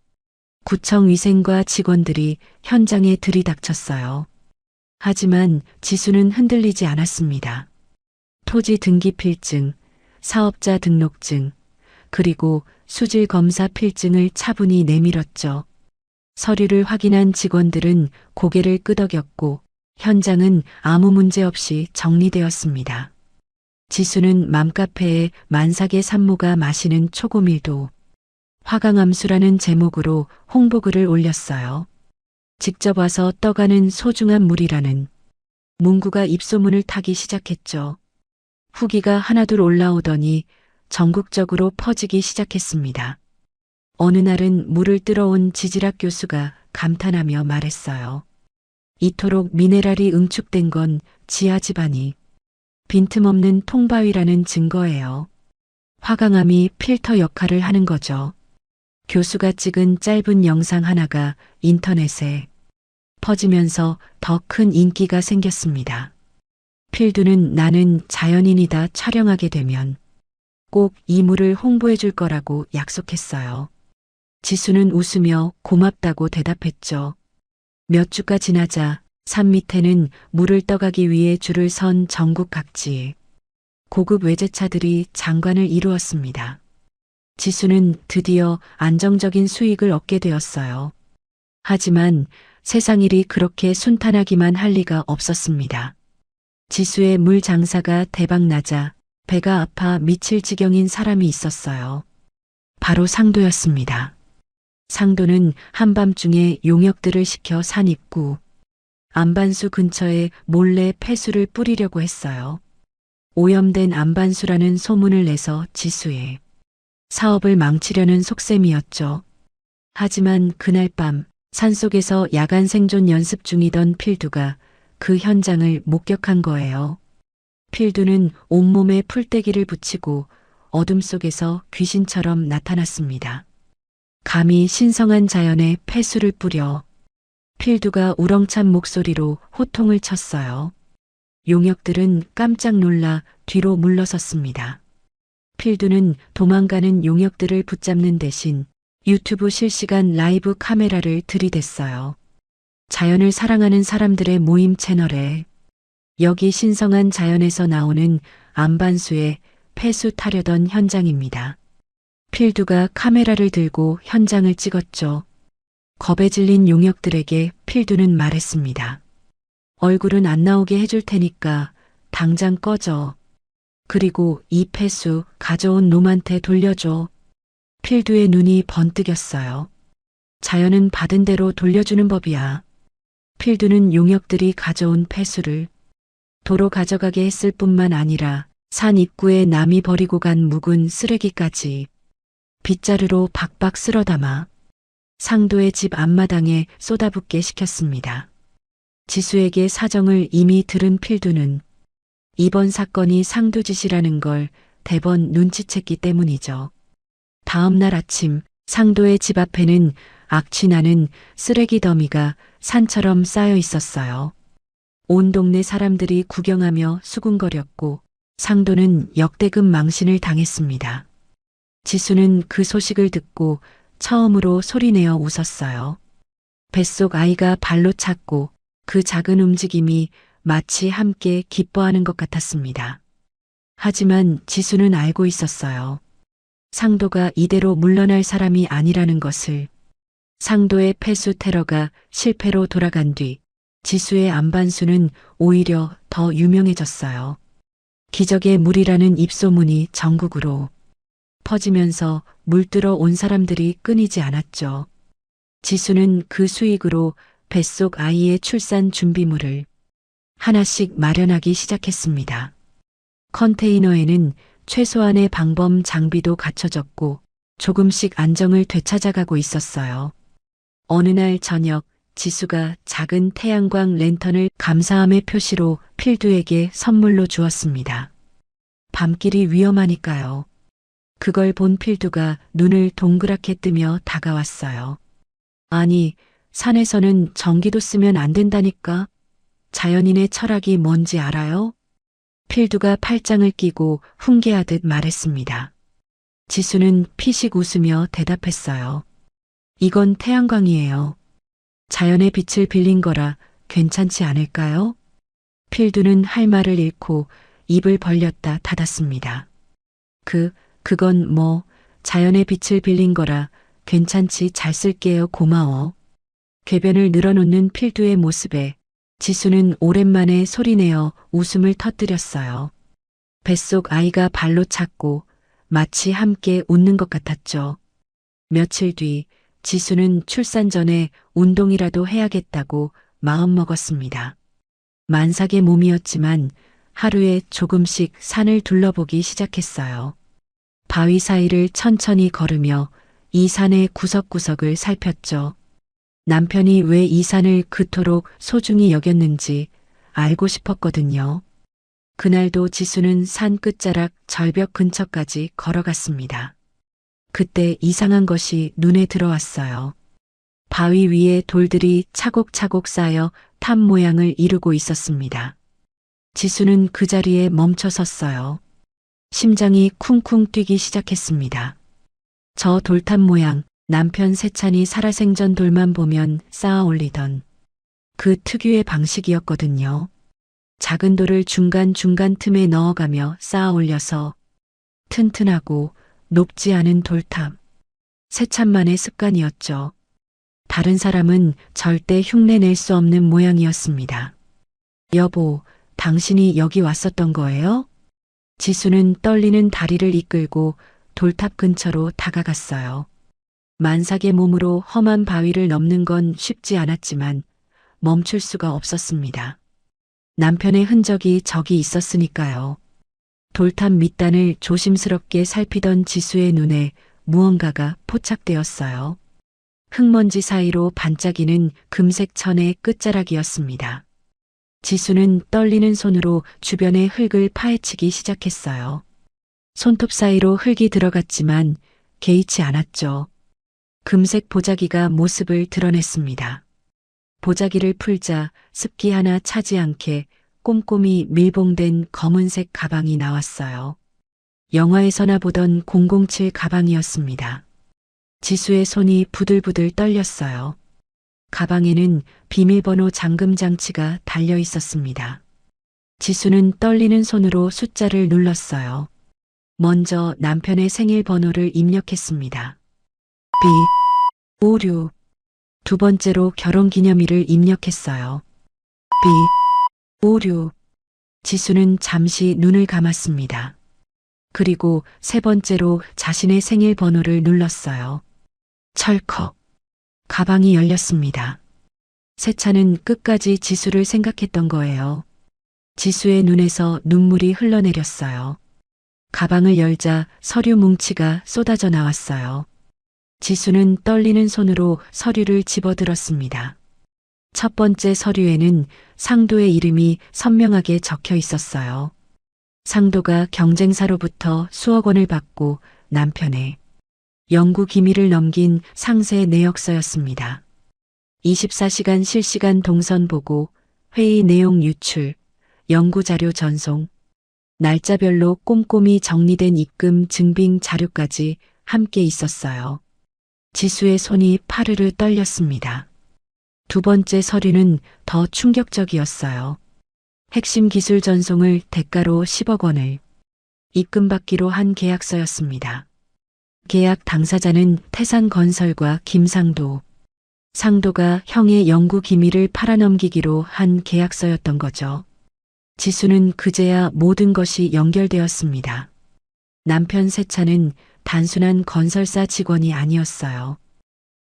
구청 위생과 직원들이 현장에 들이닥쳤어요. 하지만 지수는 흔들리지 않았습니다. 토지 등기 필증, 사업자 등록증, 그리고 수질 검사 필증을 차분히 내밀었죠. 서류를 확인한 직원들은 고개를 끄덕였고 현장은 아무 문제 없이 정리되었습니다. 지수는 맘카페에 만삭의 산모가 마시는 초고밀도 화강암수라는 제목으로 홍보글을 올렸어요. 직접 와서 떠가는 소중한 물이라는 문구가 입소문을 타기 시작했죠. 후기가 하나둘 올라오더니 전국적으로 퍼지기 시작했습니다. 어느 날은 물을 뜨러온 지질학 교수가 감탄하며 말했어요. 이토록 미네랄이 응축된 건 지하 집안이 빈틈없는 통바위라는 증거예요. 화강암이 필터 역할을 하는 거죠. 교수가 찍은 짧은 영상 하나가 인터넷에 퍼지면서 더 큰 인기가 생겼습니다. 필두는 나는 자연인이다 촬영하게 되면 꼭 이 물을 홍보해 줄 거라고 약속했어요. 지수는 웃으며 고맙다고 대답했죠. 몇 주가 지나자 산 밑에는 물을 떠가기 위해 줄을 선 전국 각지에 고급 외제차들이 장관을 이루었습니다. 지수는 드디어 안정적인 수익을 얻게 되었어요. 하지만 세상 일이 그렇게 순탄하기만 할 리가 없었습니다. 지수의 물 장사가 대박나자 배가 아파 미칠 지경인 사람이 있었어요. 바로 상도였습니다. 상도는 한밤중에 용역들을 시켜 산 입구 안반수 근처에 몰래 폐수를 뿌리려고 했어요. 오염된 안반수라는 소문을 내서 지수의 사업을 망치려는 속셈이었죠. 하지만 그날 밤 산속에서 야간 생존 연습 중이던 필두가 그 현장을 목격한 거예요. 필두는 온몸에 풀떼기를 붙이고 어둠 속에서 귀신처럼 나타났습니다. 감히 신성한 자연에 폐수를 뿌려 필두가 우렁찬 목소리로 호통을 쳤어요. 용역들은 깜짝 놀라 뒤로 물러섰습니다. 필두는 도망가는 용역들을 붙잡는 대신 유튜브 실시간 라이브 카메라를 들이댔어요. 자연을 사랑하는 사람들의 모임 채널에 여기 신성한 자연에서 나오는 안반수에 폐수 타려던 현장입니다. 필두가 카메라를 들고 현장을 찍었죠. 겁에 질린 용역들에게 필두는 말했습니다. 얼굴은 안 나오게 해줄 테니까 당장 꺼져. 그리고 이 폐수 가져온 놈한테 돌려줘. 필두의 눈이 번뜩였어요. 자연은 받은 대로 돌려주는 법이야. 필두는 용역들이 가져온 폐수를 도로 가져가게 했을 뿐만 아니라 산 입구에 남이 버리고 간 묵은 쓰레기까지 빗자루로 박박 쓸어담아 상도의 집 앞마당에 쏟아붓게 시켰습니다. 지수에게 사정을 이미 들은 필두는 이번 사건이 상도 짓이라는 걸 대번 눈치챘기 때문이죠. 다음 날 아침 상도의 집 앞에는 악취나는 쓰레기 더미가 산처럼 쌓여 있었어요. 온 동네 사람들이 구경하며 수군거렸고 상도는 역대급 망신을 당했습니다. 지수는 그 소식을 듣고 처음으로 소리내어 웃었어요. 뱃속 아이가 발로 찼고 그 작은 움직임이 마치 함께 기뻐하는 것 같았습니다. 하지만 지수는 알고 있었어요. 상도가 이대로 물러날 사람이 아니라는 것을. 상도의 폐수 테러가 실패로 돌아간 뒤 지수의 안반수는 오히려 더 유명해졌어요. 기적의 물이라는 입소문이 전국으로 퍼지면서 물들어 온 사람들이 끊이지 않았죠. 지수는 그 수익으로 뱃속 아이의 출산 준비물을 하나씩 마련하기 시작했습니다. 컨테이너에는 최소한의 방범 장비도 갖춰졌고 조금씩 안정을 되찾아가고 있었어요. 어느 날 저녁 지수가 작은 태양광 랜턴을 감사함의 표시로 필두에게 선물로 주었습니다. 밤길이 위험하니까요. 그걸 본 필두가 눈을 동그랗게 뜨며 다가왔어요. 아니, 산에서는 전기도 쓰면 안 된다니까? 자연인의 철학이 뭔지 알아요? 필두가 팔짱을 끼고 훈계하듯 말했습니다. 지수는 피식 웃으며 대답했어요. 이건 태양광이에요. 자연의 빛을 빌린 거라 괜찮지 않을까요? 필두는 할 말을 잃고 입을 벌렸다 닫았습니다. 그건 뭐, 자연의 빛을 빌린 거라 괜찮지 잘 쓸게요 고마워. 궤변을 늘어놓는 필두의 모습에 지수는 오랜만에 소리내어 웃음을 터뜨렸어요. 뱃속 아이가 발로 찼고 마치 함께 웃는 것 같았죠. 며칠 뒤 지수는 출산 전에 운동이라도 해야겠다고 마음먹었습니다. 만삭의 몸이었지만 하루에 조금씩 산을 둘러보기 시작했어요. 바위 사이를 천천히 걸으며 이 산의 구석구석을 살폈죠. 남편이 왜 이 산을 그토록 소중히 여겼는지 알고 싶었거든요. 그날도 지수는 산 끝자락 절벽 근처까지 걸어갔습니다. 그때 이상한 것이 눈에 들어왔어요. 바위 위에 돌들이 차곡차곡 쌓여 탑 모양을 이루고 있었습니다. 지수는 그 자리에 멈춰 섰어요. 심장이 쿵쿵 뛰기 시작했습니다. 저 돌탑 모양, 남편 세찬이 살아생전 돌만 보면 쌓아 올리던 그 특유의 방식이었거든요. 작은 돌을 중간중간 틈에 넣어가며 쌓아 올려서 튼튼하고 높지 않은 돌탑. 세찬만의 습관이었죠. 다른 사람은 절대 흉내낼 수 없는 모양이었습니다. 여보, 당신이 여기 왔었던 거예요? 지수는 떨리는 다리를 이끌고 돌탑 근처로 다가갔어요. 만삭의 몸으로 험한 바위를 넘는 건 쉽지 않았지만 멈출 수가 없었습니다. 남편의 흔적이 저기 있었으니까요. 돌탑 밑단을 조심스럽게 살피던 지수의 눈에 무언가가 포착되었어요. 흙먼지 사이로 반짝이는 금색 천의 끝자락이었습니다. 지수는 떨리는 손으로 주변의 흙을 파헤치기 시작했어요. 손톱 사이로 흙이 들어갔지만 개의치 않았죠. 금색 보자기가 모습을 드러냈습니다. 보자기를 풀자 습기 하나 차지 않게 꼼꼼히 밀봉된 검은색 가방이 나왔어요. 영화에서나 보던 007 가방이었습니다. 지수의 손이 부들부들 떨렸어요. 가방에는 비밀번호 잠금 장치가 달려 있었습니다. 지수는 떨리는 손으로 숫자를 눌렀어요. 먼저 남편의 생일 번호를 입력했습니다. B56. 두 번째로 결혼 기념일을 입력했어요. B56. 지수는 잠시 눈을 감았습니다. 그리고 세 번째로 자신의 생일 번호를 눌렀어요. 철컥. 가방이 열렸습니다. 세찬은 끝까지 지수를 생각했던 거예요. 지수의 눈에서 눈물이 흘러내렸어요. 가방을 열자 서류 뭉치가 쏟아져 나왔어요. 지수는 떨리는 손으로 서류를 집어들었습니다. 첫 번째 서류에는 상도의 이름이 선명하게 적혀 있었어요. 상도가 경쟁사로부터 수억 원을 받고 남편의 연구 기밀을 넘긴 상세 내역서였습니다. 24시간 실시간 동선 보고, 회의 내용 유출, 연구 자료 전송, 날짜별로 꼼꼼히 정리된 입금 증빙 자료까지 함께 있었어요. 지수의 손이 파르르 떨렸습니다. 두 번째 서류는 더 충격적이었어요. 핵심 기술 전송을 대가로 10억 원을 입금받기로 한 계약서였습니다. 계약 당사자는 태산건설과 김상도. 상도가 형의 연구 기밀을 팔아넘기기로 한 계약서였던 거죠. 지수는 그제야 모든 것이 연결되었습니다. 남편 세찬은 단순한 건설사 직원이 아니었어요.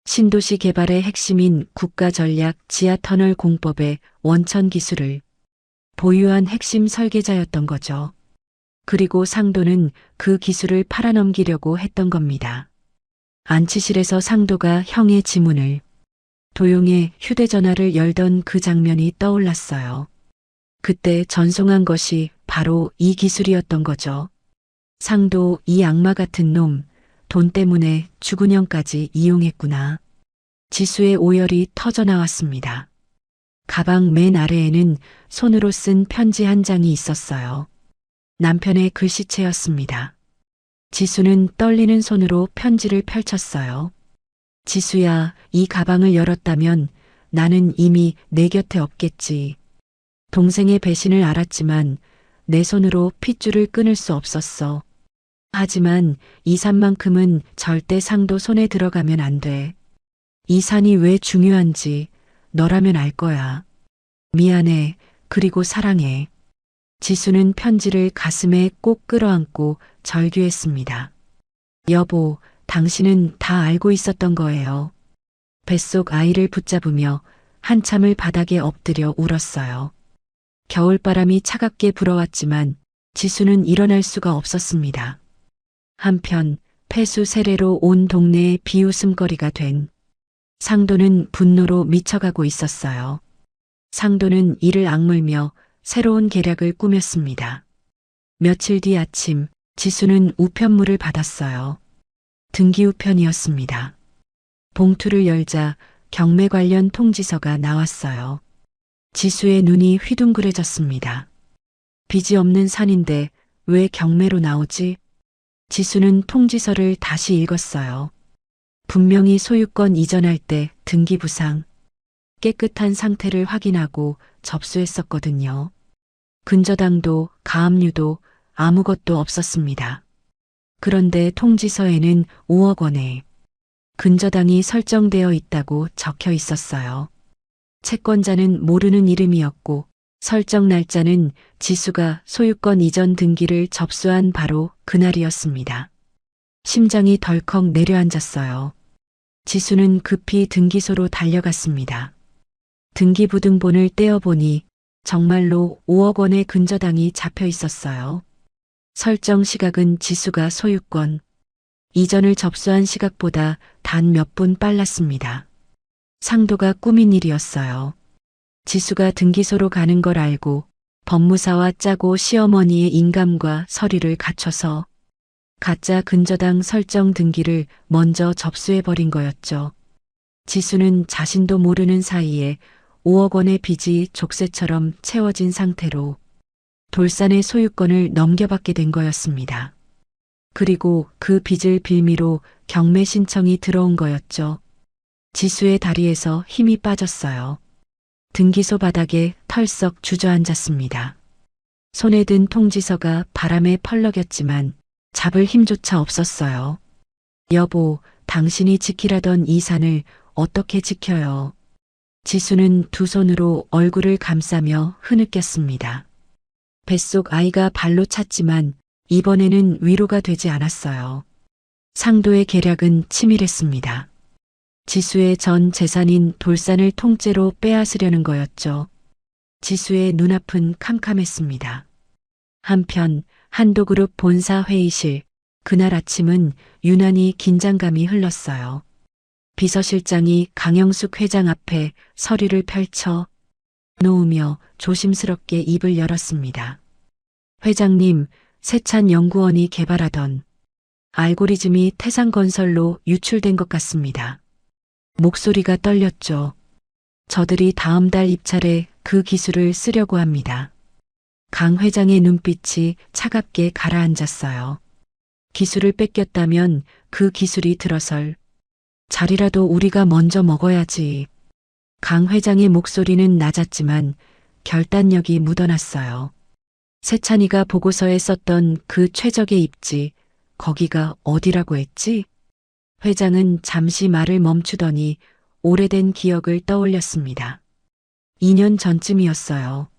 신도시 개발의 핵심인 국가전략 지하터널 공법의 원천 기술을 보유한 핵심 설계자였던 거죠. 그리고 상도는 그 기술을 팔아넘기려고 했던 겁니다. 안치실에서 상도가 형의 지문을 도용해 휴대전화를 열던 그 장면이 떠올랐어요. 그때 전송한 것이 바로 이 기술이었던 거죠. 상도, 이 악마 같은 놈, 돈 때문에 죽은 형까지 이용했구나. 지수의 오열이 터져 나왔습니다. 가방 맨 아래에는 손으로 쓴 편지 한 장이 있었어요. 남편의 글씨체였습니다. 지수는 떨리는 손으로 편지를 펼쳤어요. 지수야, 이 가방을 열었다면 나는 이미 내 곁에 없겠지. 동생의 배신을 알았지만 내 손으로 핏줄을 끊을 수 없었어. 하지만 이 산만큼은 절대 상도 손에 들어가면 안 돼. 이 산이 왜 중요한지 너라면 알 거야. 미안해. 그리고 사랑해. 지수는 편지를 가슴에 꼭 끌어안고 절규했습니다. 여보, 당신은 다 알고 있었던 거예요. 뱃속 아이를 붙잡으며 한참을 바닥에 엎드려 울었어요. 겨울바람이 차갑게 불어왔지만 지수는 일어날 수가 없었습니다. 한편 폐수 세례로 온 동네의 비웃음거리가 된 상도는 분노로 미쳐가고 있었어요. 상도는 이를 악물며 새로운 계략을 꾸몄습니다. 며칠 뒤 아침 지수는 우편물을 받았어요. 등기우편이었습니다. 봉투를 열자 경매 관련 통지서가 나왔어요. 지수의 눈이 휘둥그레졌습니다. 빚이 없는 산인데 왜 경매로 나오지? 지수는 통지서를 다시 읽었어요. 분명히 소유권 이전할 때 등기부상, 깨끗한 상태를 확인하고 접수했었거든요. 근저당도 가압류도 아무것도 없었습니다. 그런데 통지서에는 5억 원에 근저당이 설정되어 있다고 적혀 있었어요. 채권자는 모르는 이름이었고 설정 날짜는 지수가 소유권 이전 등기를 접수한 바로 그날이었습니다. 심장이 덜컥 내려앉았어요. 지수는 급히 등기소로 달려갔습니다. 등기부등본을 떼어보니 정말로 5억 원의 근저당이 잡혀 있었어요. 설정 시각은 지수가 소유권 이전을 접수한 시각보다 단 몇 분 빨랐습니다. 상도가 꾸민 일이었어요. 지수가 등기소로 가는 걸 알고 법무사와 짜고 시어머니의 인감과 서류를 갖춰서 가짜 근저당 설정 등기를 먼저 접수해버린 거였죠. 지수는 자신도 모르는 사이에 5억 원의 빚이 족쇄처럼 채워진 상태로 돌산의 소유권을 넘겨받게 된 거였습니다. 그리고 그 빚을 빌미로 경매 신청이 들어온 거였죠. 지수의 다리에서 힘이 빠졌어요. 등기소 바닥에 털썩 주저앉았습니다. 손에 든 통지서가 바람에 펄럭였지만 잡을 힘조차 없었어요. 여보, 당신이 지키라던 이 산을 어떻게 지켜요? 지수는 두 손으로 얼굴을 감싸며 흐느꼈습니다. 뱃속 아이가 발로 찼지만 이번에는 위로가 되지 않았어요. 상도의 계략은 치밀했습니다. 지수의 전 재산인 돌산을 통째로 빼앗으려는 거였죠. 지수의 눈앞은 캄캄했습니다. 한편 한도그룹 본사 회의실, 그날 아침은 유난히 긴장감이 흘렀어요. 비서실장이 강영숙 회장 앞에 서류를 펼쳐 놓으며 조심스럽게 입을 열었습니다. 회장님, 세찬 연구원이 개발하던 알고리즘이 태상건설로 유출된 것 같습니다. 목소리가 떨렸죠. 저들이 다음 달 입찰에 그 기술을 쓰려고 합니다. 강 회장의 눈빛이 차갑게 가라앉았어요. 기술을 뺏겼다면 그 기술이 들어설 자리라도 우리가 먼저 먹어야지. 강 회장의 목소리는 낮았지만 결단력이 묻어났어요. 세찬이가 보고서에 썼던 그 최적의 입지, 거기가 어디라고 했지? 회장은 잠시 말을 멈추더니 오래된 기억을 떠올렸습니다. 2년 전쯤이었어요.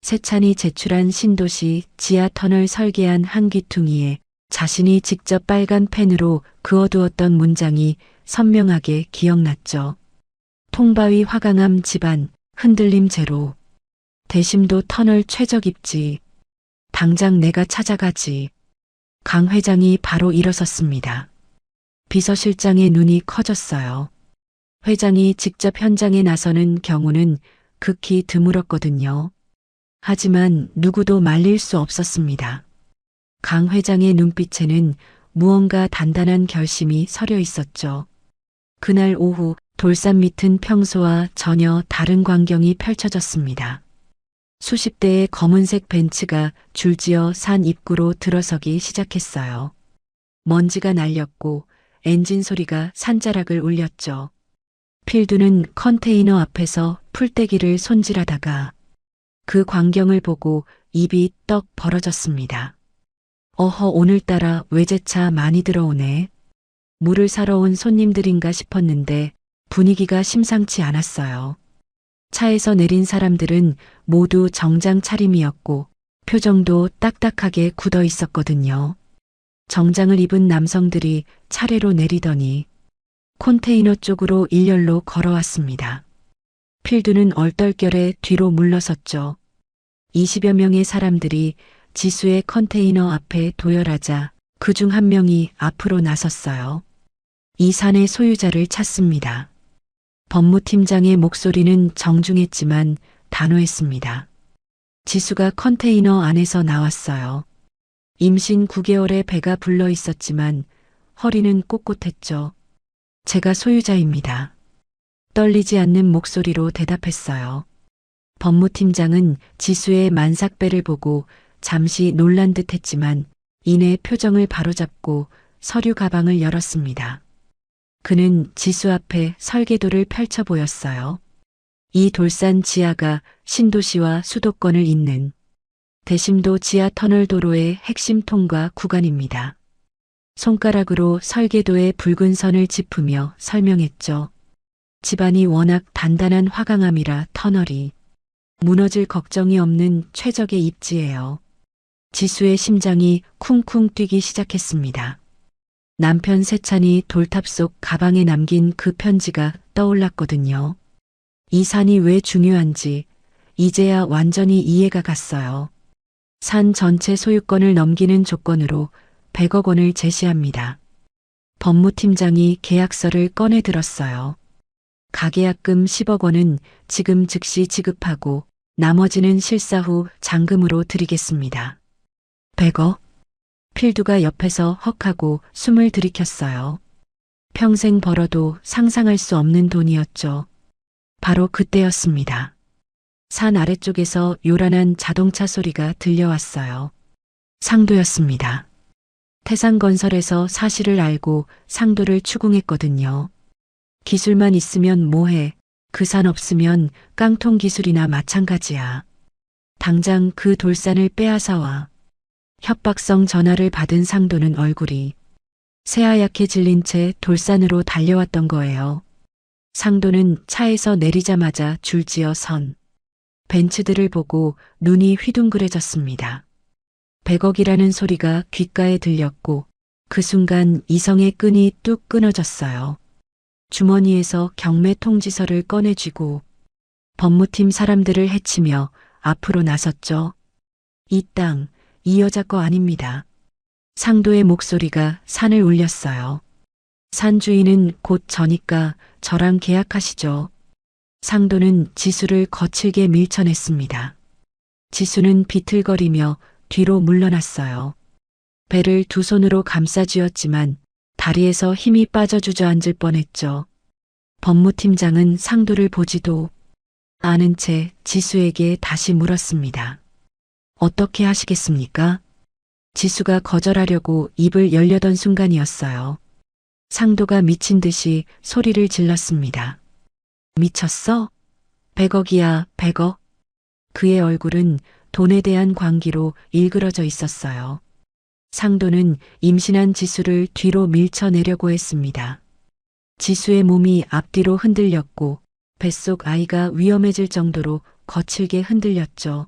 세찬이 제출한 신도시 지하터널 설계안 한 귀퉁이에 자신이 직접 빨간 펜으로 그어두었던 문장이 선명하게 기억났죠. 통바위 화강암 집안, 흔들림 제로. 대심도 터널 최적 입지. 당장 내가 찾아가지. 강 회장이 바로 일어섰습니다. 비서실장의 눈이 커졌어요. 회장이 직접 현장에 나서는 경우는 극히 드물었거든요. 하지만 누구도 말릴 수 없었습니다. 강 회장의 눈빛에는 무언가 단단한 결심이 서려 있었죠. 그날 오후 돌산 밑은 평소와 전혀 다른 광경이 펼쳐졌습니다. 수십 대의 검은색 벤츠가 줄지어 산 입구로 들어서기 시작했어요. 먼지가 날렸고 엔진 소리가 산자락을 울렸죠. 필두는 컨테이너 앞에서 풀떼기를 손질하다가 그 광경을 보고 입이 떡 벌어졌습니다. 어허, 오늘따라 외제차 많이 들어오네. 물을 사러 온 손님들인가 싶었는데 분위기가 심상치 않았어요. 차에서 내린 사람들은 모두 정장 차림이었고 표정도 딱딱하게 굳어 있었거든요. 정장을 입은 남성들이 차례로 내리더니 컨테이너 쪽으로 일렬로 걸어왔습니다. 필두는 얼떨결에 뒤로 물러섰죠. 20여 명의 사람들이 지수의 컨테이너 앞에 도열하자 그중 한 명이 앞으로 나섰어요. 이 산의 소유자를 찾습니다. 법무팀장의 목소리는 정중했지만 단호했습니다. 지수가 컨테이너 안에서 나왔어요. 임신 9개월의 배가 불러 있었지만 허리는 꼿꼿했죠. 제가 소유자입니다. 떨리지 않는 목소리로 대답했어요. 법무팀장은 지수의 만삭배를 보고 잠시 놀란 듯 했지만 이내 표정을 바로잡고 서류 가방을 열었습니다. 그는 지수 앞에 설계도를 펼쳐 보였어요. 이 돌산 지하가 신도시와 수도권을 잇는 대심도 지하 터널 도로의 핵심 통과 구간입니다. 손가락으로 설계도의 붉은 선을 짚으며 설명했죠. 집안이 워낙 단단한 화강암이라 터널이 무너질 걱정이 없는 최적의 입지예요. 지수의 심장이 쿵쿵 뛰기 시작했습니다. 남편 세찬이 돌탑 속 가방에 남긴 그 편지가 떠올랐거든요. 이 산이 왜 중요한지 이제야 완전히 이해가 갔어요. 산 전체 소유권을 넘기는 조건으로 100억 원을 제시합니다. 법무팀장이 계약서를 꺼내 들었어요. 가계약금 10억 원은 지금 즉시 지급하고 나머지는 실사 후 잔금으로 드리겠습니다. 100억? 필두가 옆에서 헉하고 숨을 들이켰어요. 평생 벌어도 상상할 수 없는 돈이었죠. 바로 그때였습니다. 산 아래쪽에서 요란한 자동차 소리가 들려왔어요. 상도였습니다. 태산건설에서 사실을 알고 상도를 추궁했거든요. 기술만 있으면 뭐해. 그 산 없으면 깡통 기술이나 마찬가지야. 당장 그 돌산을 빼앗아와. 협박성 전화를 받은 상도는 얼굴이 새하얗게 질린 채 돌산으로 달려왔던 거예요. 상도는 차에서 내리자마자 줄지어 선 벤츠들을 보고 눈이 휘둥그레졌습니다. 100억이라는 소리가 귓가에 들렸고 그 순간 이성의 끈이 뚝 끊어졌어요. 주머니에서 경매 통지서를 꺼내쥐고 법무팀 사람들을 해치며 앞으로 나섰죠. 이 땅, 이 여자 거 아닙니다. 상도의 목소리가 산을 울렸어요. 산 주인은 곧 저니까 저랑 계약하시죠. 상도는 지수를 거칠게 밀쳐냈습니다. 지수는 비틀거리며 뒤로 물러났어요. 배를 두 손으로 감싸 쥐었지만 다리에서 힘이 빠져 주저앉을 뻔했죠. 법무팀장은 상도를 보지도 않은 채 지수에게 다시 물었습니다. 어떻게 하시겠습니까? 지수가 거절하려고 입을 열려던 순간이었어요. 상도가 미친 듯이 소리를 질렀습니다. 미쳤어? 100억이야, 100억. 그의 얼굴은 돈에 대한 광기로 일그러져 있었어요. 상도는 임신한 지수를 뒤로 밀쳐내려고 했습니다. 지수의 몸이 앞뒤로 흔들렸고 뱃속 아이가 위험해질 정도로 거칠게 흔들렸죠.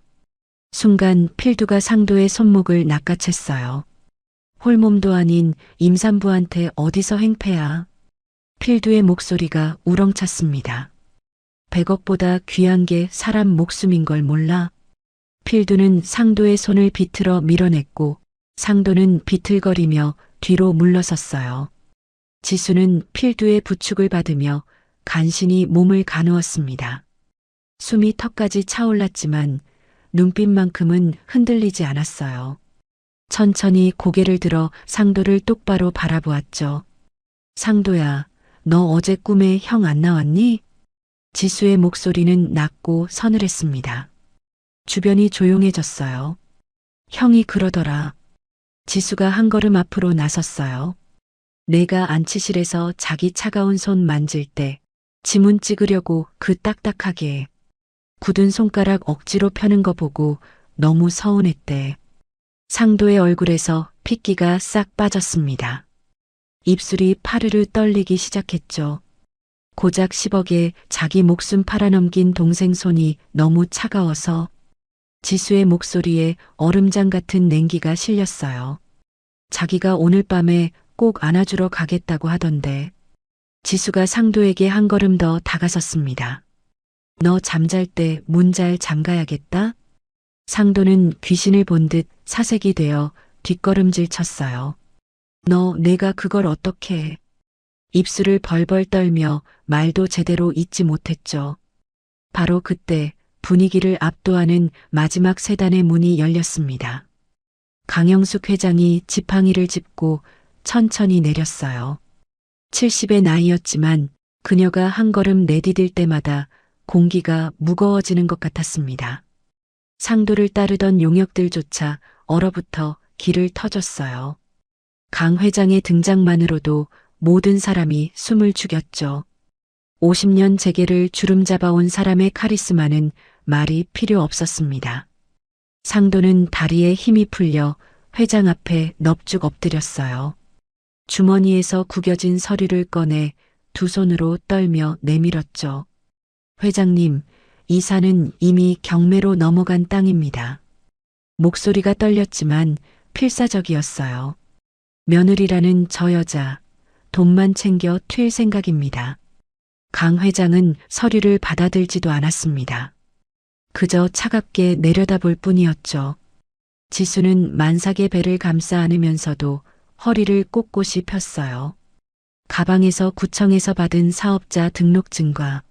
순간 필두가 상도의 손목을 낚아챘어요. 홀몸도 아닌 임산부한테 어디서 행패야. 필두의 목소리가 우렁찼습니다. 100억보다 귀한 게 사람 목숨인 걸 몰라? 필두는 상도의 손을 비틀어 밀어냈고 상도는 비틀거리며 뒤로 물러섰어요. 지수는 필두의 부축을 받으며 간신히 몸을 가누었습니다. 숨이 턱까지 차올랐지만 눈빛만큼은 흔들리지 않았어요. 천천히 고개를 들어 상도를 똑바로 바라보았죠. 상도야, 너 어제 꿈에 형 안 나왔니? 지수의 목소리는 낮고 서늘했습니다. 주변이 조용해졌어요. 형이 그러더라. 지수가 한 걸음 앞으로 나섰어요. 내가 안치실에서 자기 차가운 손 만질 때 지문 찍으려고 그 딱딱하게 굳은 손가락 억지로 펴는 거 보고 너무 서운했대. 상도의 얼굴에서 핏기가 싹 빠졌습니다. 입술이 파르르 떨리기 시작했죠. 고작 10억에 자기 목숨 팔아넘긴 동생 손이 너무 차가워서 지수의 목소리에 얼음장 같은 냉기가 실렸어요. 자기가 오늘 밤에 꼭 안아주러 가겠다고 하던데. 지수가 상도에게 한 걸음 더 다가섰습니다. 너 잠잘 때 문 잘 잠가야겠다? 상도는 귀신을 본 듯 사색이 되어 뒷걸음질 쳤어요. 너 내가 그걸 어떻게 해? 입술을 벌벌 떨며 말도 제대로 잇지 못했죠. 바로 그때 분위기를 압도하는 마지막 세단의 문이 열렸습니다. 강영숙 회장이 지팡이를 짚고 천천히 내렸어요. 70의 나이였지만 그녀가 한 걸음 내디딜 때마다 공기가 무거워지는 것 같았습니다. 상도를 따르던 용역들조차 얼어붙어 길을 터졌어요. 강 회장의 등장만으로도 모든 사람이 숨을 죽였죠. 50년 재계를 주름잡아온 사람의 카리스마는 말이 필요 없었습니다. 상도는 다리에 힘이 풀려 회장 앞에 넙죽 엎드렸어요. 주머니에서 구겨진 서류를 꺼내 두 손으로 떨며 내밀었죠. 회장님, 이 산은 이미 경매로 넘어간 땅입니다. 목소리가 떨렸지만 필사적이었어요. 며느리라는 저 여자, 돈만 챙겨 튈 생각입니다. 강 회장은 서류를 받아들지도 않았습니다. 그저 차갑게 내려다볼 뿐이었죠. 지수는 만삭의 배를 감싸 안으면서도 허리를 꼿꼿이 폈어요. 가방에서 구청에서 받은 사업자 등록증과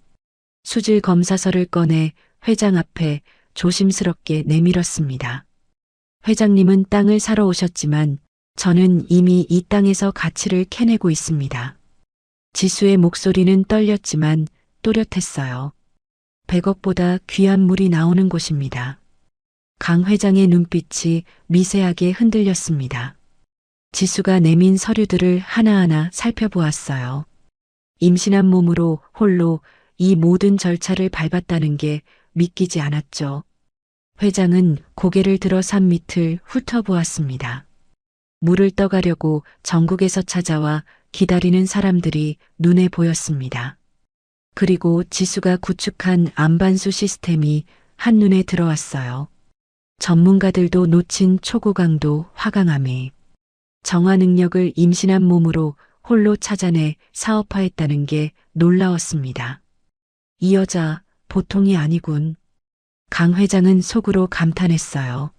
수질 검사서를 꺼내 회장 앞에 조심스럽게 내밀었습니다. 회장님은 땅을 사러 오셨지만 저는 이미 이 땅에서 가치를 캐내고 있습니다. 지수의 목소리는 떨렸지만 또렷했어요. 100억보다 귀한 물이 나오는 곳입니다. 강 회장의 눈빛이 미세하게 흔들렸습니다. 지수가 내민 서류들을 하나하나 살펴보았어요. 임신한 몸으로 홀로 이 모든 절차를 밟았다는 게 믿기지 않았죠. 회장은 고개를 들어 산 밑을 훑어보았습니다. 물을 떠가려고 전국에서 찾아와 기다리는 사람들이 눈에 보였습니다. 그리고 지수가 구축한 안반수 시스템이 한눈에 들어왔어요. 전문가들도 놓친 초고강도 화강암이 정화 능력을 임신한 몸으로 홀로 찾아내 사업화했다는 게 놀라웠습니다. 이 여자 보통이 아니군. 강 회장은 속으로 감탄했어요.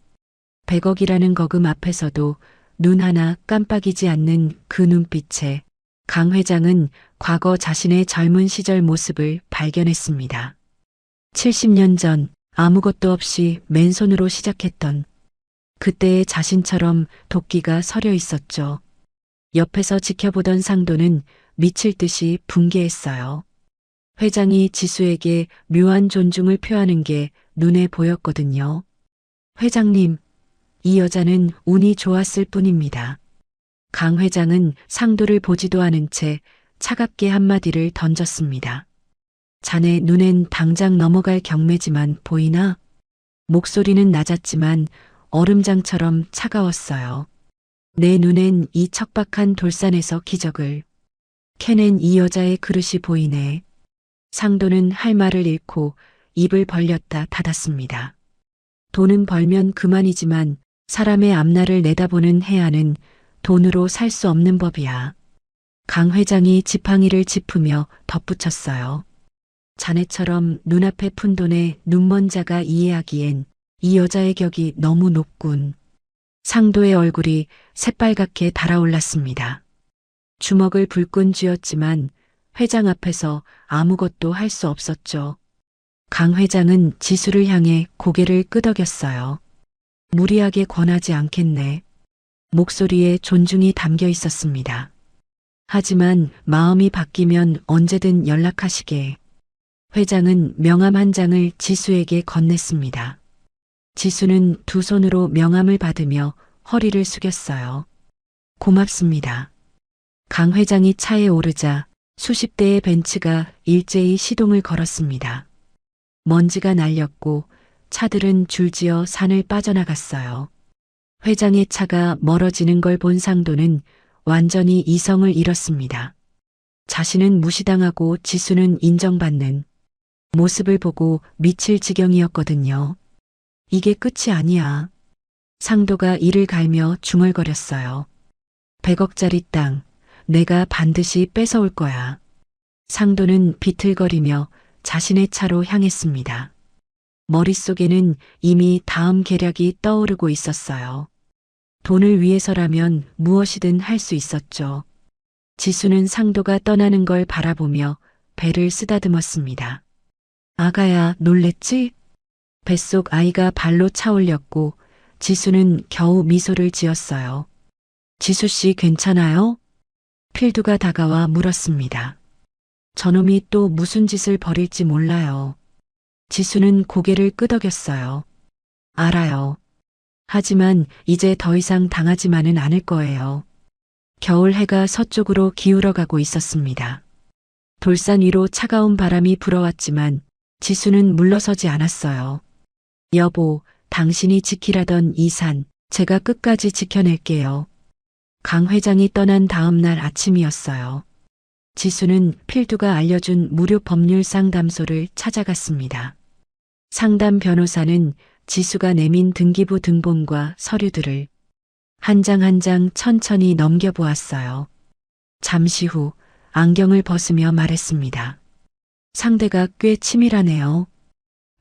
100억이라는 거금 앞에서도 눈 하나 깜빡이지 않는 그 눈빛에 강 회장은 과거 자신의 젊은 시절 모습을 발견했습니다. 70년 전 아무것도 없이 맨손으로 시작했던 그때의 자신처럼 도끼가 서려 있었죠. 옆에서 지켜보던 상도는 미칠 듯이 분개했어요. 회장이 지수에게 묘한 존중을 표하는 게 눈에 보였거든요. 회장님, 이 여자는 운이 좋았을 뿐입니다. 강 회장은 상도를 보지도 않은 채 차갑게 한마디를 던졌습니다. 자네 눈엔 당장 넘어갈 경매지만 보이나? 목소리는 낮았지만 얼음장처럼 차가웠어요. 내 눈엔 이 척박한 돌산에서 기적을 캐낸 이 여자의 그릇이 보이네. 상도는 할 말을 잃고 입을 벌렸다 닫았습니다. 돈은 벌면 그만이지만 사람의 앞날을 내다보는 해안은 돈으로 살 수 없는 법이야. 강 회장이 지팡이를 짚으며 덧붙였어요. 자네처럼 눈앞에 푼 돈에 눈먼 자가 이해하기엔 이 여자의 격이 너무 높군. 상도의 얼굴이 새빨갛게 달아올랐습니다. 주먹을 불끈 쥐었지만 회장 앞에서 아무것도 할 수 없었죠. 강 회장은 지수를 향해 고개를 끄덕였어요. 무리하게 권하지 않겠네. 목소리에 존중이 담겨 있었습니다. 하지만 마음이 바뀌면 언제든 연락하시게. 회장은 명함 한 장을 지수에게 건넸습니다. 지수는 두 손으로 명함을 받으며 허리를 숙였어요. 고맙습니다. 강 회장이 차에 오르자 수십 대의 벤츠가 일제히 시동을 걸었습니다. 먼지가 날렸고 차들은 줄지어 산을 빠져나갔어요. 회장의 차가 멀어지는 걸 본 상도는 완전히 이성을 잃었습니다. 자신은 무시당하고 지수는 인정받는 모습을 보고 미칠 지경이었거든요. 이게 끝이 아니야. 상도가 이를 갈며 중얼거렸어요. 100억짜리 땅, 내가 반드시 뺏어올 거야. 상도는 비틀거리며 자신의 차로 향했습니다. 머릿속에는 이미 다음 계략이 떠오르고 있었어요. 돈을 위해서라면 무엇이든 할 수 있었죠. 지수는 상도가 떠나는 걸 바라보며 배를 쓰다듬었습니다. 아가야, 놀랬지? 뱃속 아이가 발로 차올렸고 지수는 겨우 미소를 지었어요. 지수 씨 괜찮아요? 필두가 다가와 물었습니다. 저놈이 또 무슨 짓을 벌일지 몰라요. 지수는 고개를 끄덕였어요. 알아요. 하지만 이제 더 이상 당하지만은 않을 거예요. 겨울 해가 서쪽으로 기울어가고 있었습니다. 돌산 위로 차가운 바람이 불어왔지만 지수는 물러서지 않았어요. 여보, 당신이 지키라던 이 산, 제가 끝까지 지켜낼게요. 강 회장이 떠난 다음 날 아침이었어요. 지수는 필두가 알려준 무료 법률 상담소를 찾아갔습니다. 상담 변호사는 지수가 내민 등기부 등본과 서류들을 한 장 한 장 천천히 넘겨보았어요. 잠시 후 안경을 벗으며 말했습니다. 상대가 꽤 치밀하네요.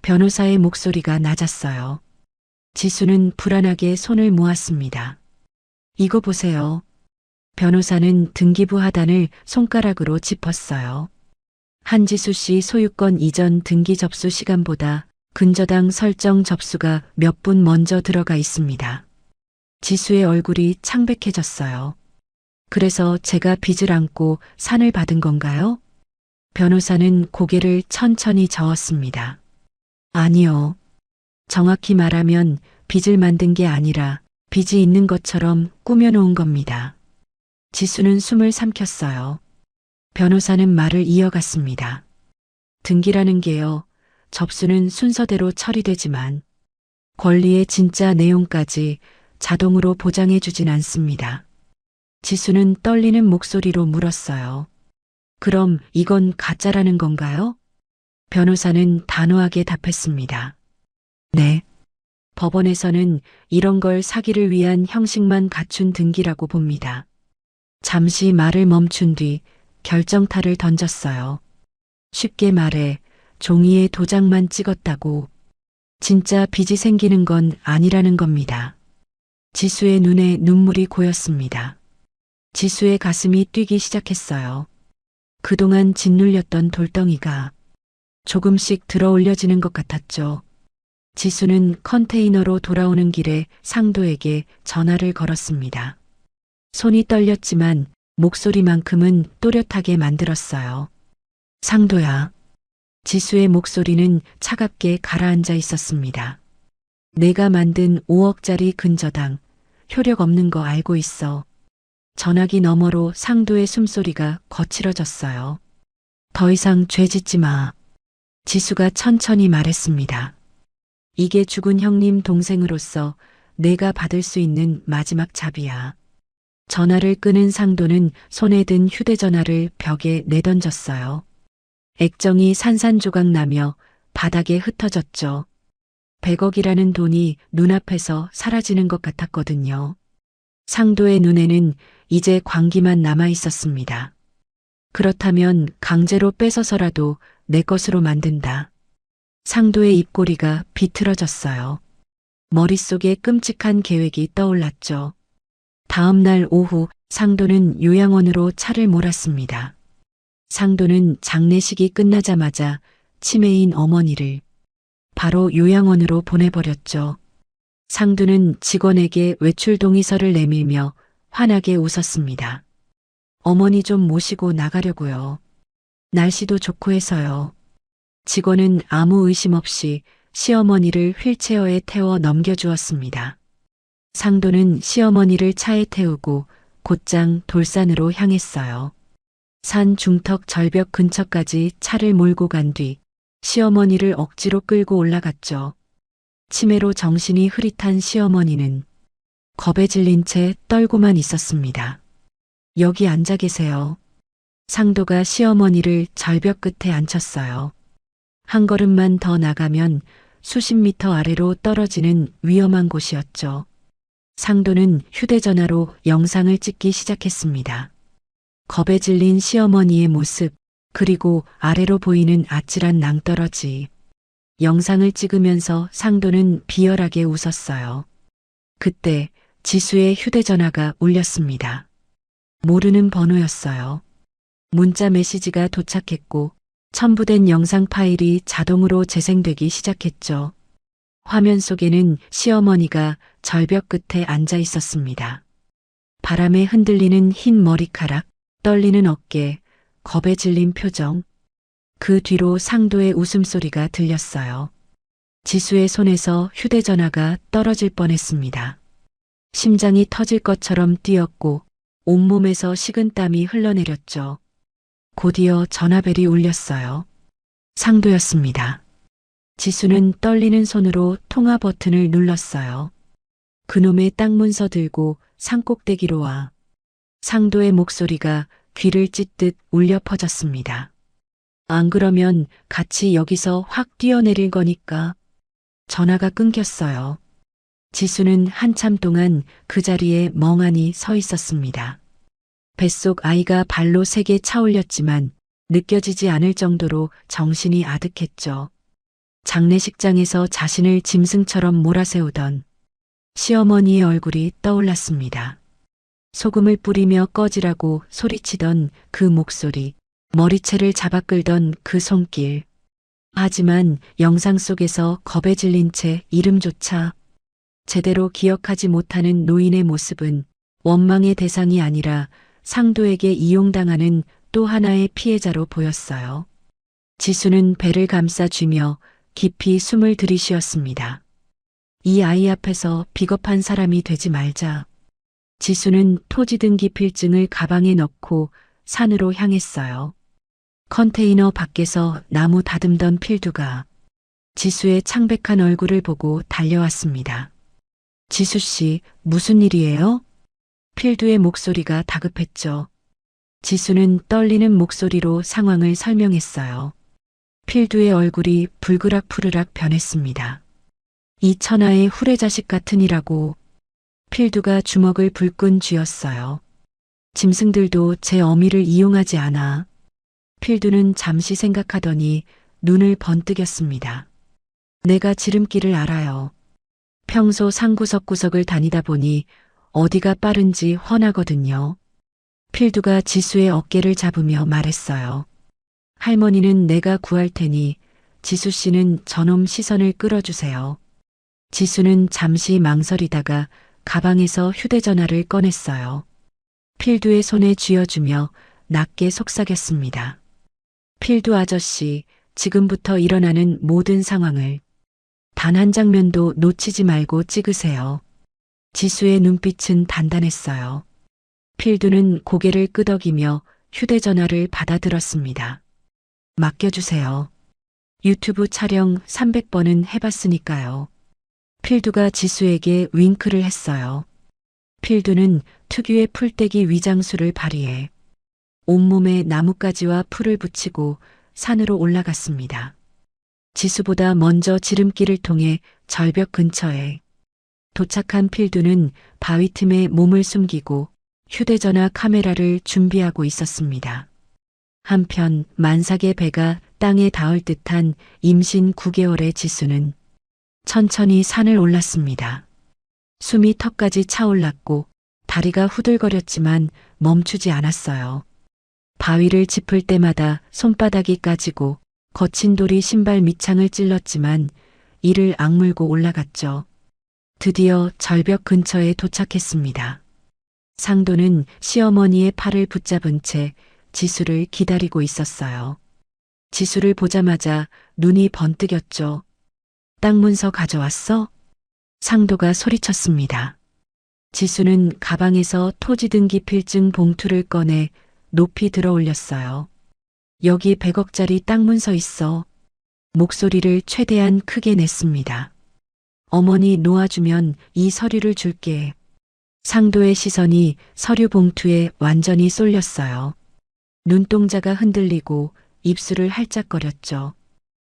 변호사의 목소리가 낮았어요. 지수는 불안하게 손을 모았습니다. 이거 보세요. 변호사는 등기부 하단을 손가락으로 짚었어요. 한지수 씨 소유권 이전 등기 접수 시간보다 근저당 설정 접수가 몇 분 먼저 들어가 있습니다. 지수의 얼굴이 창백해졌어요. 그래서 제가 빚을 안고 산을 받은 건가요? 변호사는 고개를 천천히 저었습니다. 아니요. 정확히 말하면 빚을 만든 게 아니라 빚이 있는 것처럼 꾸며놓은 겁니다. 지수는 숨을 삼켰어요. 변호사는 말을 이어갔습니다. 등기라는 게요. 접수는 순서대로 처리되지만 권리의 진짜 내용까지 자동으로 보장해주진 않습니다. 지수는 떨리는 목소리로 물었어요. 그럼 이건 가짜라는 건가요? 변호사는 단호하게 답했습니다. 네. 법원에서는 이런 걸 사기를 위한 형식만 갖춘 등기라고 봅니다. 잠시 말을 멈춘 뒤 결정타를 던졌어요. 쉽게 말해 종이에 도장만 찍었다고 진짜 빚이 생기는 건 아니라는 겁니다. 지수의 눈에 눈물이 고였습니다. 지수의 가슴이 뛰기 시작했어요. 그동안 짓눌렸던 돌덩이가 조금씩 들어 올려지는 것 같았죠. 지수는 컨테이너로 돌아오는 길에 상도에게 전화를 걸었습니다. 손이 떨렸지만 목소리만큼은 또렷하게 만들었어요. 상도야. 지수의 목소리는 차갑게 가라앉아 있었습니다. 내가 만든 5억짜리 근저당, 효력 없는 거 알고 있어. 전화기 너머로 상도의 숨소리가 거칠어졌어요. 더 이상 죄 짓지 마. 지수가 천천히 말했습니다. 이게 죽은 형님 동생으로서 내가 받을 수 있는 마지막 잡이야. 전화를 끊은 상도는 손에 든 휴대전화를 벽에 내던졌어요. 액정이 산산조각 나며 바닥에 흩어졌죠. 100억이라는 돈이 눈앞에서 사라지는 것 같았거든요. 상도의 눈에는 이제 광기만 남아 있었습니다. 그렇다면 강제로 뺏어서라도 내 것으로 만든다. 상도의 입꼬리가 비틀어졌어요. 머릿속에 끔찍한 계획이 떠올랐죠. 다음 날 오후 상도는 요양원으로 차를 몰았습니다. 상도는 장례식이 끝나자마자 치매인 어머니를 바로 요양원으로 보내버렸죠. 상도는 직원에게 외출 동의서를 내밀며 환하게 웃었습니다. 어머니 좀 모시고 나가려고요. 날씨도 좋고 해서요. 직원은 아무 의심 없이 시어머니를 휠체어에 태워 넘겨주었습니다. 상도는 시어머니를 차에 태우고 곧장 돌산으로 향했어요. 산 중턱 절벽 근처까지 차를 몰고 간 뒤 시어머니를 억지로 끌고 올라갔죠. 치매로 정신이 흐릿한 시어머니는 겁에 질린 채 떨고만 있었습니다. 여기 앉아 계세요. 상도가 시어머니를 절벽 끝에 앉혔어요. 한 걸음만 더 나가면 수십 미터 아래로 떨어지는 위험한 곳이었죠. 상도는 휴대전화로 영상을 찍기 시작했습니다. 겁에 질린 시어머니의 모습, 그리고 아래로 보이는 아찔한 낭떠러지. 영상을 찍으면서 상도는 비열하게 웃었어요. 그때 지수의 휴대전화가 울렸습니다. 모르는 번호였어요. 문자 메시지가 도착했고 첨부된 영상 파일이 자동으로 재생되기 시작했죠. 화면 속에는 시어머니가 절벽 끝에 앉아 있었습니다. 바람에 흔들리는 흰 머리카락, 떨리는 어깨, 겁에 질린 표정. 그 뒤로 상도의 웃음소리가 들렸어요. 지수의 손에서 휴대전화가 떨어질 뻔했습니다. 심장이 터질 것처럼 뛰었고 온몸에서 식은땀이 흘러내렸죠. 곧이어 전화벨이 울렸어요. 상도였습니다. 지수는 떨리는 손으로 통화 버튼을 눌렀어요. 그놈의 땅 문서 들고 산꼭대기로 와. 상도의 목소리가 귀를 찢듯 울려 퍼졌습니다. 안 그러면 같이 여기서 확 뛰어내릴 거니까. 전화가 끊겼어요. 지수는 한참 동안 그 자리에 멍하니 서 있었습니다. 뱃속 아이가 발로 세게 차올렸지만 느껴지지 않을 정도로 정신이 아득했죠. 장례식장에서 자신을 짐승처럼 몰아세우던 시어머니의 얼굴이 떠올랐습니다. 소금을 뿌리며 꺼지라고 소리치던 그 목소리, 머리채를 잡아 끌던 그 손길. 하지만 영상 속에서 겁에 질린 채 이름조차 제대로 기억하지 못하는 노인의 모습은 원망의 대상이 아니라 상도에게 이용당하는 또 하나의 피해자로 보였어요. 지수는 배를 감싸 쥐며 깊이 숨을 들이쉬었습니다. 이 아이 앞에서 비겁한 사람이 되지 말자. 지수는 토지등기 필증을 가방에 넣고 산으로 향했어요. 컨테이너 밖에서 나무 다듬던 필두가 지수의 창백한 얼굴을 보고 달려왔습니다. 지수 씨, 무슨 일이에요? 필두의 목소리가 다급했죠. 지수는 떨리는 목소리로 상황을 설명했어요. 필두의 얼굴이 불그락 푸르락 변했습니다. 이 천하의 후레자식 같으니라고. 필두가 주먹을 불끈 쥐었어요. 짐승들도 제 어미를 이용하지 않아. 필두는 잠시 생각하더니 눈을 번뜩였습니다. 내가 지름길을 알아요. 평소 산구석구석을 다니다 보니 어디가 빠른지 훤하거든요. 필두가 지수의 어깨를 잡으며 말했어요. 할머니는 내가 구할 테니 지수 씨는 저놈 시선을 끌어주세요. 지수는 잠시 망설이다가 가방에서 휴대전화를 꺼냈어요. 필두의 손에 쥐어주며 낮게 속삭였습니다. 필두 아저씨, 지금부터 일어나는 모든 상황을 단 한 장면도 놓치지 말고 찍으세요. 지수의 눈빛은 단단했어요. 필두는 고개를 끄덕이며 휴대전화를 받아들었습니다. 맡겨주세요. 유튜브 촬영 300번은 해봤으니까요. 필두가 지수에게 윙크를 했어요. 필두는 특유의 풀떼기 위장술을 발휘해 온몸에 나뭇가지와 풀을 붙이고 산으로 올라갔습니다. 지수보다 먼저 지름길을 통해 절벽 근처에 도착한 필두는 바위 틈에 몸을 숨기고 휴대전화 카메라를 준비하고 있었습니다. 한편 만삭의 배가 땅에 닿을 듯한 임신 9개월의 지수는 천천히 산을 올랐습니다. 숨이 턱까지 차올랐고 다리가 후들거렸지만 멈추지 않았어요. 바위를 짚을 때마다 손바닥이 까지고 거친 돌이 신발 밑창을 찔렀지만 이를 악물고 올라갔죠. 드디어 절벽 근처에 도착했습니다. 상도는 시어머니의 팔을 붙잡은 채 지수를 기다리고 있었어요. 지수를 보자마자 눈이 번뜩였죠. 땅 문서 가져왔어? 상도가 소리쳤습니다. 지수는 가방에서 토지등기 필증 봉투를 꺼내 높이 들어 올렸어요. 여기 100억짜리 땅 문서 있어. 목소리를 최대한 크게 냈습니다. 어머니 놓아주면 이 서류를 줄게. 상도의 시선이 서류 봉투에 완전히 쏠렸어요. 눈동자가 흔들리고 입술을 할짝거렸죠.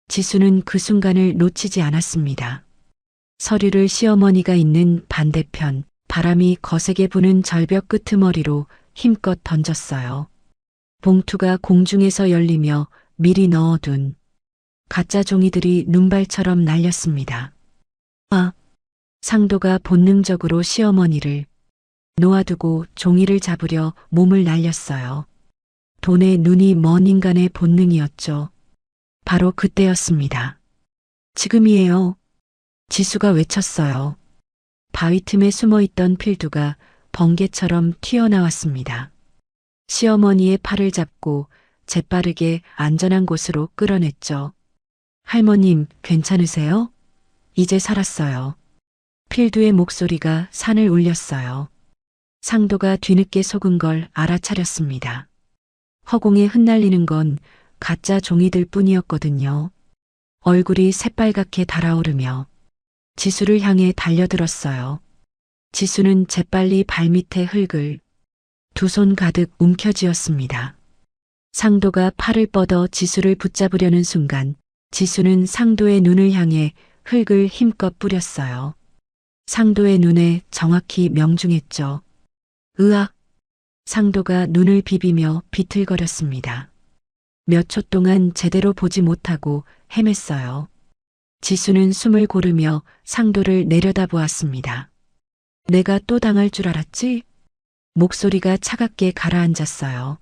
지수는 그 순간을 놓치지 않았습니다. 서류를 시어머니가 있는 반대편, 바람이 거세게 부는 절벽 끄트머리로 힘껏 던졌어요. 봉투가 공중에서 열리며 미리 넣어둔 가짜 종이들이 눈발처럼 날렸습니다. 아! 상도가 본능적으로 시어머니를 놓아두고 종이를 잡으려 몸을 날렸어요. 돈에 눈이 먼 인간의 본능이었죠. 바로 그때였습니다. 지금이에요. 지수가 외쳤어요. 바위 틈에 숨어있던 필두가 번개처럼 튀어나왔습니다. 시어머니의 팔을 잡고 재빠르게 안전한 곳으로 끌어냈죠. 할머님, 괜찮으세요? 이제 살았어요. 필두의 목소리가 산을 울렸어요. 상도가 뒤늦게 속은 걸 알아차렸습니다. 허공에 흩날리는 건 가짜 종이들 뿐이었거든요. 얼굴이 새빨갛게 달아오르며 지수를 향해 달려들었어요. 지수는 재빨리 발밑에 흙을 두 손 가득 움켜쥐었습니다. 상도가 팔을 뻗어 지수를 붙잡으려는 순간 지수는 상도의 눈을 향해 흙을 힘껏 뿌렸어요. 상도의 눈에 정확히 명중했죠. 으악! 상도가 눈을 비비며 비틀거렸습니다. 몇 초 동안 제대로 보지 못하고 헤맸어요. 지수는 숨을 고르며 상도를 내려다보았습니다. 내가 또 당할 줄 알았지? 목소리가 차갑게 가라앉았어요.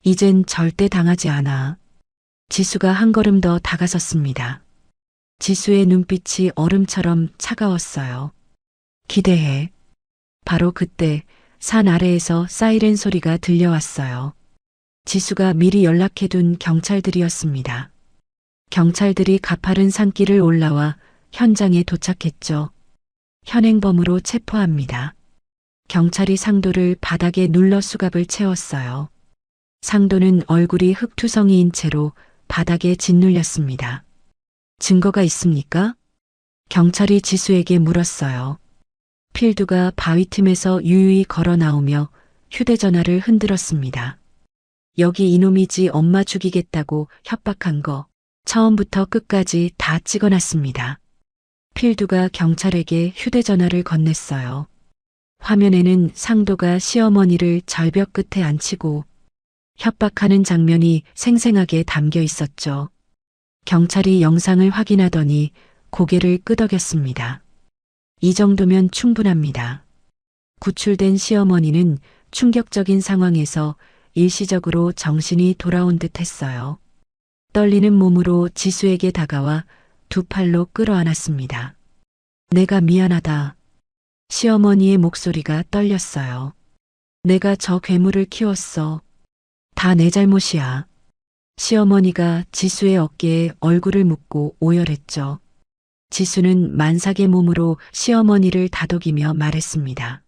이젠 절대 당하지 않아. 지수가 한 걸음 더 다가섰습니다. 지수의 눈빛이 얼음처럼 차가웠어요. 기대해. 바로 그때 산 아래에서 사이렌 소리가 들려왔어요. 지수가 미리 연락해둔 경찰들이었습니다. 경찰들이 가파른 산길을 올라와 현장에 도착했죠. 현행범으로 체포합니다. 경찰이 상도를 바닥에 눌러 수갑을 채웠어요. 상도는 얼굴이 흙투성이인 채로 바닥에 짓눌렸습니다. 증거가 있습니까? 경찰이 지수에게 물었어요. 필두가 바위 틈에서 유유히 걸어 나오며 휴대전화를 흔들었습니다. 여기 이놈이지 엄마 죽이겠다고 협박한 거 처음부터 끝까지 다 찍어놨습니다. 필두가 경찰에게 휴대전화를 건넸어요. 화면에는 상도가 시어머니를 절벽 끝에 앉히고 협박하는 장면이 생생하게 담겨 있었죠. 경찰이 영상을 확인하더니 고개를 끄덕였습니다. 이 정도면 충분합니다. 구출된 시어머니는 충격적인 상황에서 일시적으로 정신이 돌아온 듯 했어요. 떨리는 몸으로 지수에게 다가와 두 팔로 끌어안았습니다. 내가 미안하다. 시어머니의 목소리가 떨렸어요. 내가 저 괴물을 키웠어. 다 내 잘못이야. 시어머니가 지수의 어깨에 얼굴을 묻고 오열했죠. 지수는 만삭의 몸으로 시어머니를 다독이며 말했습니다.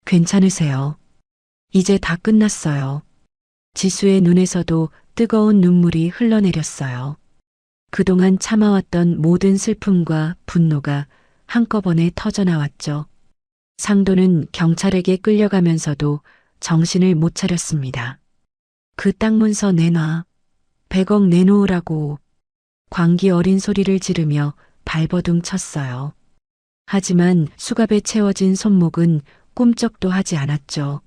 괜찮으세요. 이제 다 끝났어요. 지수의 눈에서도 뜨거운 눈물이 흘러내렸어요. 그동안 참아왔던 모든 슬픔과 분노가 한꺼번에 터져나왔죠. 상도는 경찰에게 끌려가면서도 정신을 못 차렸습니다. 그 땅 문서 내놔. 100억 내놓으라고. 광기 어린 소리를 지르며 발버둥 쳤어요. 하지만 수갑에 채워진 손목은 꿈쩍도 하지 않았죠.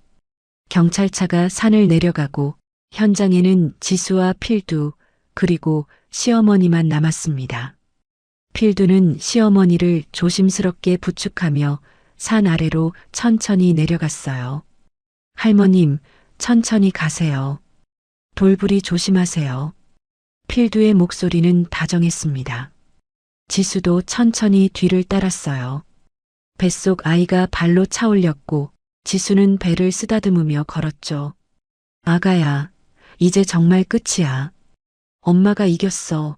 경찰차가 산을 내려가고 현장에는 지수와 필두 그리고 시어머니만 남았습니다. 필두는 시어머니를 조심스럽게 부축하며 산 아래로 천천히 내려갔어요. 할머님, 천천히 가세요. 돌부리 조심하세요. 필두의 목소리는 다정했습니다. 지수도 천천히 뒤를 따랐어요. 뱃속 아이가 발로 차올렸고 지수는 배를 쓰다듬으며 걸었죠. 아가야, 이제 정말 끝이야. 엄마가 이겼어.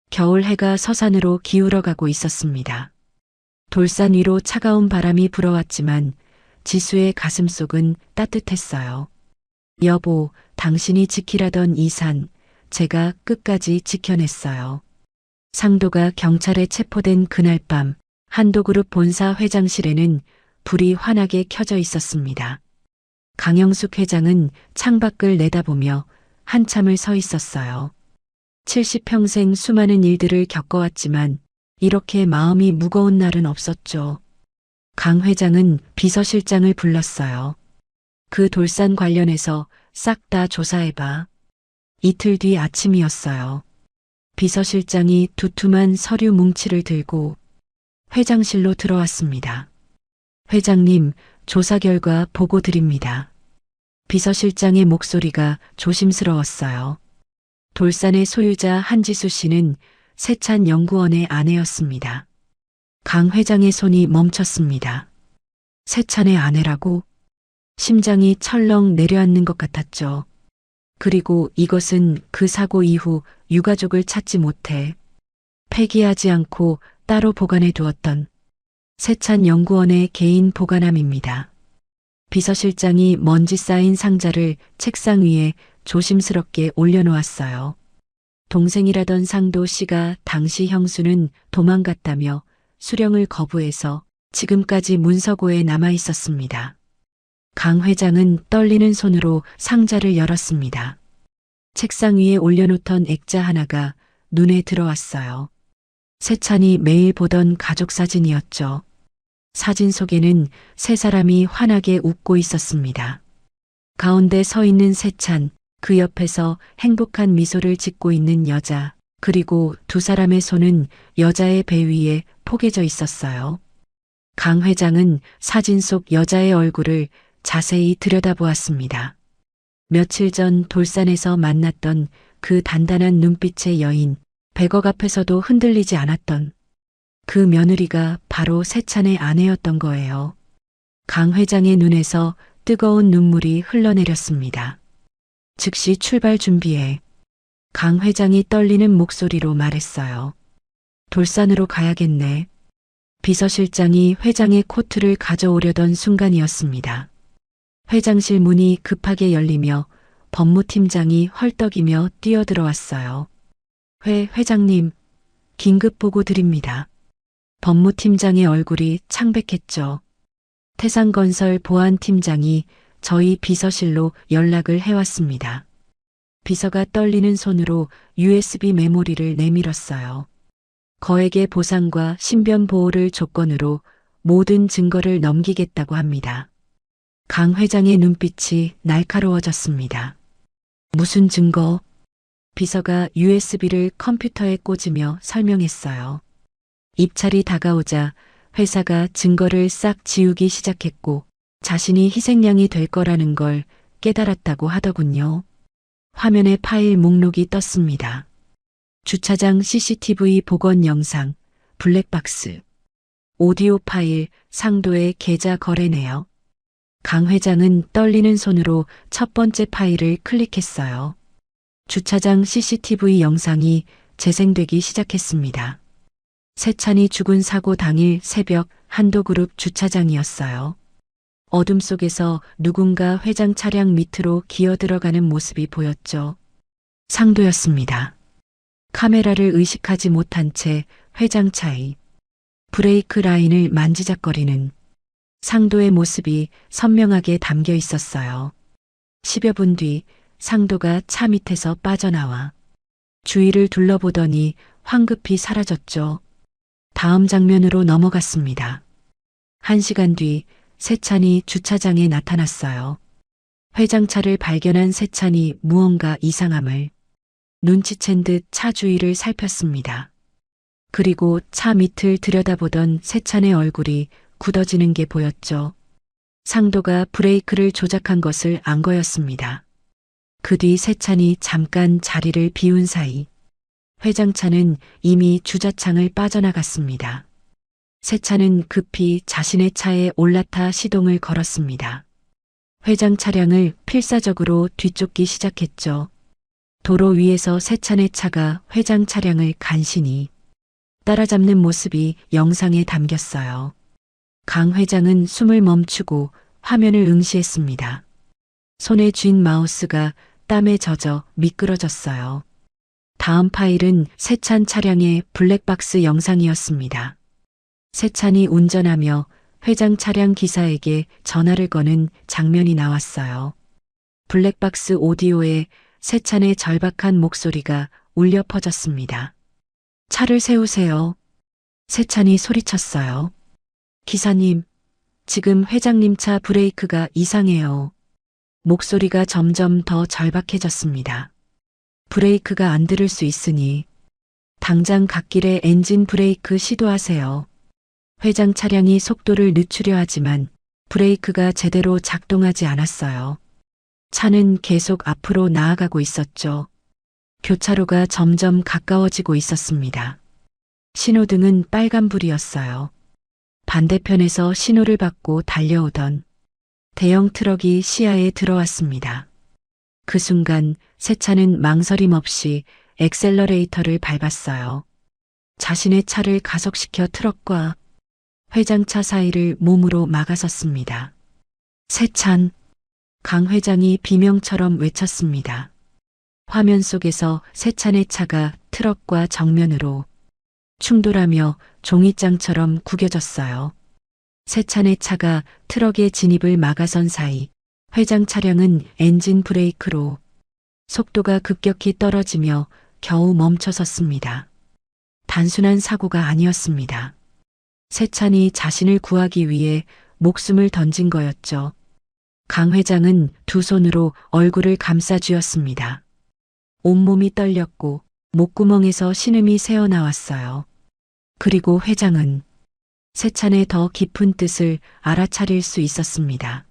겨울 해가 서산으로 기울어가고 있었습니다. 돌산 위로 차가운 바람이 불어왔지만 지수의 가슴속은 따뜻했어요. 여보, 당신이 지키라던 이 산, 제가 끝까지 지켜냈어요. 상도가 경찰에 체포된 그날 밤, 한도그룹 본사 회장실에는 불이 환하게 켜져 있었습니다. 강영숙 회장은 창밖을 내다보며 한참을 서 있었어요. 70평생 수많은 일들을 겪어왔지만 이렇게 마음이 무거운 날은 없었죠. 강 회장은 비서실장을 불렀어요. 그 돌산 관련해서 싹 다 조사해봐. 이틀 뒤 아침이었어요. 비서실장이 두툼한 서류 뭉치를 들고 회장실로 들어왔습니다. 회장님, 조사 결과 보고 드립니다. 비서실장의 목소리가 조심스러웠어요. 돌산의 소유자 한지수 씨는 세찬 연구원의 아내였습니다. 강 회장의 손이 멈췄습니다. 세찬의 아내라고? 심장이 철렁 내려앉는 것 같았죠. 그리고 이것은 그 사고 이후 유가족을 찾지 못해 폐기하지 않고 따로 보관해 두었던 세찬 연구원의 개인 보관함입니다. 비서실장이 먼지 쌓인 상자를 책상 위에 조심스럽게 올려놓았어요. 동생이라던 상도 씨가 당시 형수는 도망갔다며 수령을 거부해서 지금까지 문서고에 남아 있었습니다. 강 회장은 떨리는 손으로 상자를 열었습니다. 책상 위에 올려놓던 액자 하나가 눈에 들어왔어요. 세찬이 매일 보던 가족 사진이었죠. 사진 속에는 세 사람이 환하게 웃고 있었습니다. 가운데 서 있는 세찬, 그 옆에서 행복한 미소를 짓고 있는 여자, 그리고 두 사람의 손은 여자의 배 위에 포개져 있었어요. 강 회장은 사진 속 여자의 얼굴을 자세히 들여다보았습니다. 며칠 전 돌산에서 만났던 그 단단한 눈빛의 여인, 100억 앞에서도 흔들리지 않았던 그 며느리가 바로 세찬의 아내였던 거예요. 강 회장의 눈에서 뜨거운 눈물이 흘러내렸습니다. 즉시 출발 준비해. 강 회장이 떨리는 목소리로 말했어요. 돌산으로 가야겠네. 비서실장이 회장의 코트를 가져오려던 순간이었습니다. 회장실 문이 급하게 열리며 법무팀장이 헐떡이며 뛰어들어왔어요. 회장님, 긴급 보고 드립니다. 법무팀장의 얼굴이 창백했죠. 태상건설 보안팀장이 저희 비서실로 연락을 해왔습니다. 비서가 떨리는 손으로 USB 메모리를 내밀었어요. 거액의 보상과 신변 보호를 조건으로 모든 증거를 넘기겠다고 합니다. 강 회장의 눈빛이 날카로워졌습니다. 무슨 증거? 비서가 USB를 컴퓨터에 꽂으며 설명했어요. 입찰이 다가오자 회사가 증거를 싹 지우기 시작했고 자신이 희생양이 될 거라는 걸 깨달았다고 하더군요. 화면에 파일 목록이 떴습니다. 주차장 CCTV 복원 영상, 블랙박스, 오디오 파일, 상도의 계좌 거래 내역. 강 회장은 떨리는 손으로 첫 번째 파일을 클릭했어요. 주차장 CCTV 영상이 재생되기 시작했습니다. 세찬이 죽은 사고 당일 새벽 한도그룹 주차장이었어요. 어둠 속에서 누군가 회장 차량 밑으로 기어 들어가는 모습이 보였죠. 상도였습니다. 카메라를 의식하지 못한 채 회장 차의 브레이크 라인을 만지작거리는 상도의 모습이 선명하게 담겨 있었어요. 10여 분 뒤 상도가 차 밑에서 빠져나와 주위를 둘러보더니 황급히 사라졌죠. 다음 장면으로 넘어갔습니다. 1시간 뒤 세찬이 주차장에 나타났어요. 회장차를 발견한 세찬이 무언가 이상함을 눈치챈 듯 차 주위를 살폈습니다. 그리고 차 밑을 들여다보던 세찬의 얼굴이 굳어지는 게 보였죠. 상도가 브레이크를 조작한 것을 안 거였습니다. 그 뒤 세찬이 잠깐 자리를 비운 사이 회장차는 이미 주차장을 빠져나갔습니다. 세찬은 급히 자신의 차에 올라타 시동을 걸었습니다. 회장 차량을 필사적으로 뒤쫓기 시작했죠. 도로 위에서 세찬의 차가 회장 차량을 간신히 따라잡는 모습이 영상에 담겼어요. 강 회장은 숨을 멈추고 화면을 응시했습니다. 손에 쥔 마우스가 땀에 젖어 미끄러졌어요. 다음 파일은 세찬 차량의 블랙박스 영상이었습니다. 세찬이 운전하며 회장 차량 기사에게 전화를 거는 장면이 나왔어요. 블랙박스 오디오에 세찬의 절박한 목소리가 울려 퍼졌습니다. 차를 세우세요. 세찬이 소리쳤어요. 기사님, 지금 회장님 차 브레이크가 이상해요. 목소리가 점점 더 절박해졌습니다. 브레이크가 안 들을 수 있으니 당장 갓길에 엔진 브레이크 시도하세요. 회장 차량이 속도를 늦추려 하지만 브레이크가 제대로 작동하지 않았어요. 차는 계속 앞으로 나아가고 있었죠. 교차로가 점점 가까워지고 있었습니다. 신호등은 빨간불이었어요. 반대편에서 신호를 받고 달려오던 대형 트럭이 시야에 들어왔습니다. 그 순간 세찬은 망설임 없이 엑셀러레이터를 밟았어요. 자신의 차를 가속시켜 트럭과 회장차 사이를 몸으로 막아섰습니다. 세찬, 강 회장이 비명처럼 외쳤습니다. 화면 속에서 세찬의 차가 트럭과 정면으로 충돌하며 종이장처럼 구겨졌어요. 세찬의 차가 트럭의 진입을 막아선 사이 회장 차량은 엔진 브레이크로 속도가 급격히 떨어지며 겨우 멈춰섰습니다. 단순한 사고가 아니었습니다. 세찬이 자신을 구하기 위해 목숨을 던진 거였죠. 강 회장은 두 손으로 얼굴을 감싸 쥐었습니다. 온몸이 떨렸고 목구멍에서 신음이 새어나왔어요. 그리고 회장은 세찬의 더 깊은 뜻을 알아차릴 수 있었습니다.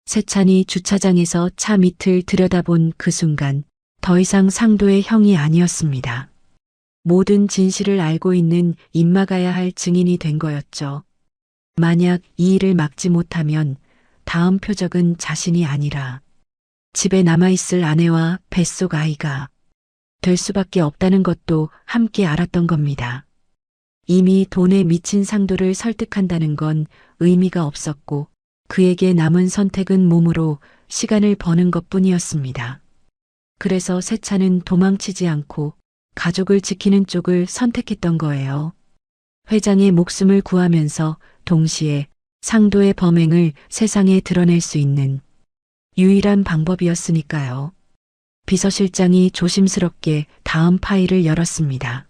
세찬이 주차장에서 차 밑을 들여다본 그 순간 더 이상 상도의 형이 아니었습니다. 모든 진실을 알고 있는 입막아야 할 증인이 된 거였죠. 만약 이 일을 막지 못하면 다음 표적은 자신이 아니라 집에 남아있을 아내와 뱃속 아이가 될 수밖에 없다는 것도 함께 알았던 겁니다. 이미 돈에 미친 상도를 설득한다는 건 의미가 없었고 그에게 남은 선택은 몸으로 시간을 버는 것뿐이었습니다. 그래서 세찬은 도망치지 않고 가족을 지키는 쪽을 선택했던 거예요. 회장의 목숨을 구하면서 동시에 상도의 범행을 세상에 드러낼 수 있는 유일한 방법이었으니까요. 비서실장이 조심스럽게 다음 파일을 열었습니다.